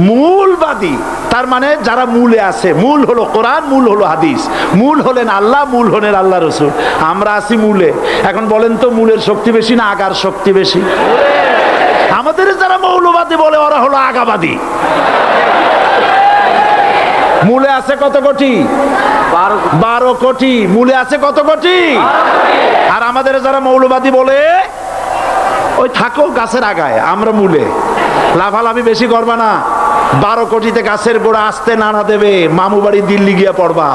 মূলবাদী তার মানে যারা মূলে আছে। মূল হলো কোরআন, মূল হলো হাদিস, মূল হলেন আল্লাহ, মূল হলেন আল্লাহ রসুল। আমরা আছি মূলে। এখন বলেন তো, মূলের শক্তি বেশি না আগার শক্তি বেশি? আমাদের যারা মৌলবাদী বলে ওরা হলো আগাবাদী। মূলে আছে কত কোটি? 12 কোটি। মূলে আছে কত কোটি? আর আমাদের যারা মৌলবাদী বলে ওই থাকো গাছের আগায়, আমরা মূলে। লাফালাফি বেশি করবা না, 12 কোটিতে গাছের গোড়া আসতে নানা দেবে, মামু বাড়ি দিল্লি গিয়ে পড়বা,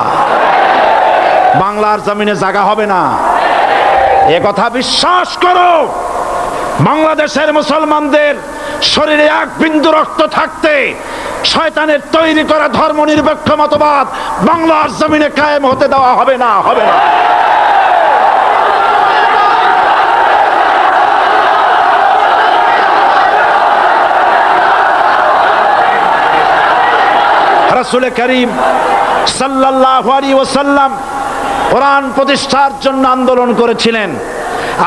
বাংলার জমিনে জায়গা হবে না। এ কথা বিশ্বাস করো। বাংলাদেশের মুসলমানদের শরীরে 1 বিন্দু রক্ত থাকতে শয়তানের তৈরি করা ধর্ম নিরপেক্ষ মতবাদ বাংলার জমিনে কায়েম হতে দেওয়া হবে না, হবে না। রাসূল করিম সাল্লাল্লাহু আলাইহি ওয়াসাল্লাম কোরআন প্রতিষ্ঠার জন্য আন্দোলন করেছিলেন।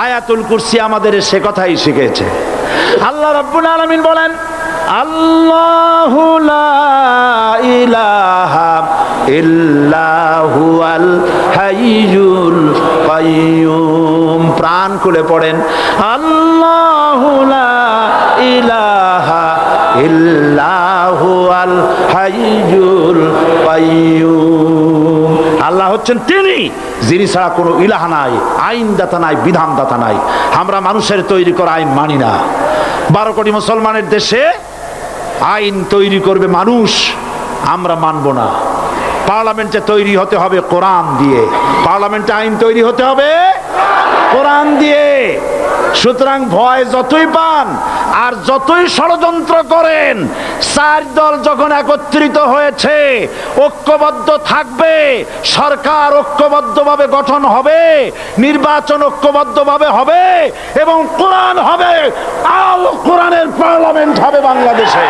আয়াতুল কুরসি আমাদের সে কথাই শিখেছে। আল্লাহ রাব্বুল আলামিন বলেন, আল্লাহু লা ইলাহা ইল্লা হুয়াল হাইয়ুল কাইয়্যুম। প্রাণ খুলে পড়েন, আল্লাহু লা ইলাহা ইল্লা হুয়াল হাইয়ুল কাইয়্যুম। আল্লাহ হচ্ছেন তিনি, যিনি ছাড়া কোনো ইলাহ নাই, আইনদাতা নাই, বিধানদাতা নাই। আমরা মানুষের তৈরি করা আইন মানি না। 12 কোটি মুসলমানের দেশে আইন তৈরি করবে মানুষ, আমরা মানব না। পার্লামেন্টে তৈরি হতে হবে কোরআন দিয়ে, পার্লামেন্টে আইন তৈরি হতে হবে কোরআন দিয়ে। সুতরাং ভয় যতই পান আর যতই ষড়যন্ত্র করেন, চার দল যখন একত্রিত হয়েছে, ঐক্যবদ্ধ থাকবে, সরকার ঐক্যবদ্ধভাবে গঠন হবে, নির্বাচন ঐক্যবদ্ধভাবে হবে এবং কোরআন হবে, আল কোরআনের পার্লামেন্ট হবে বাংলাদেশে।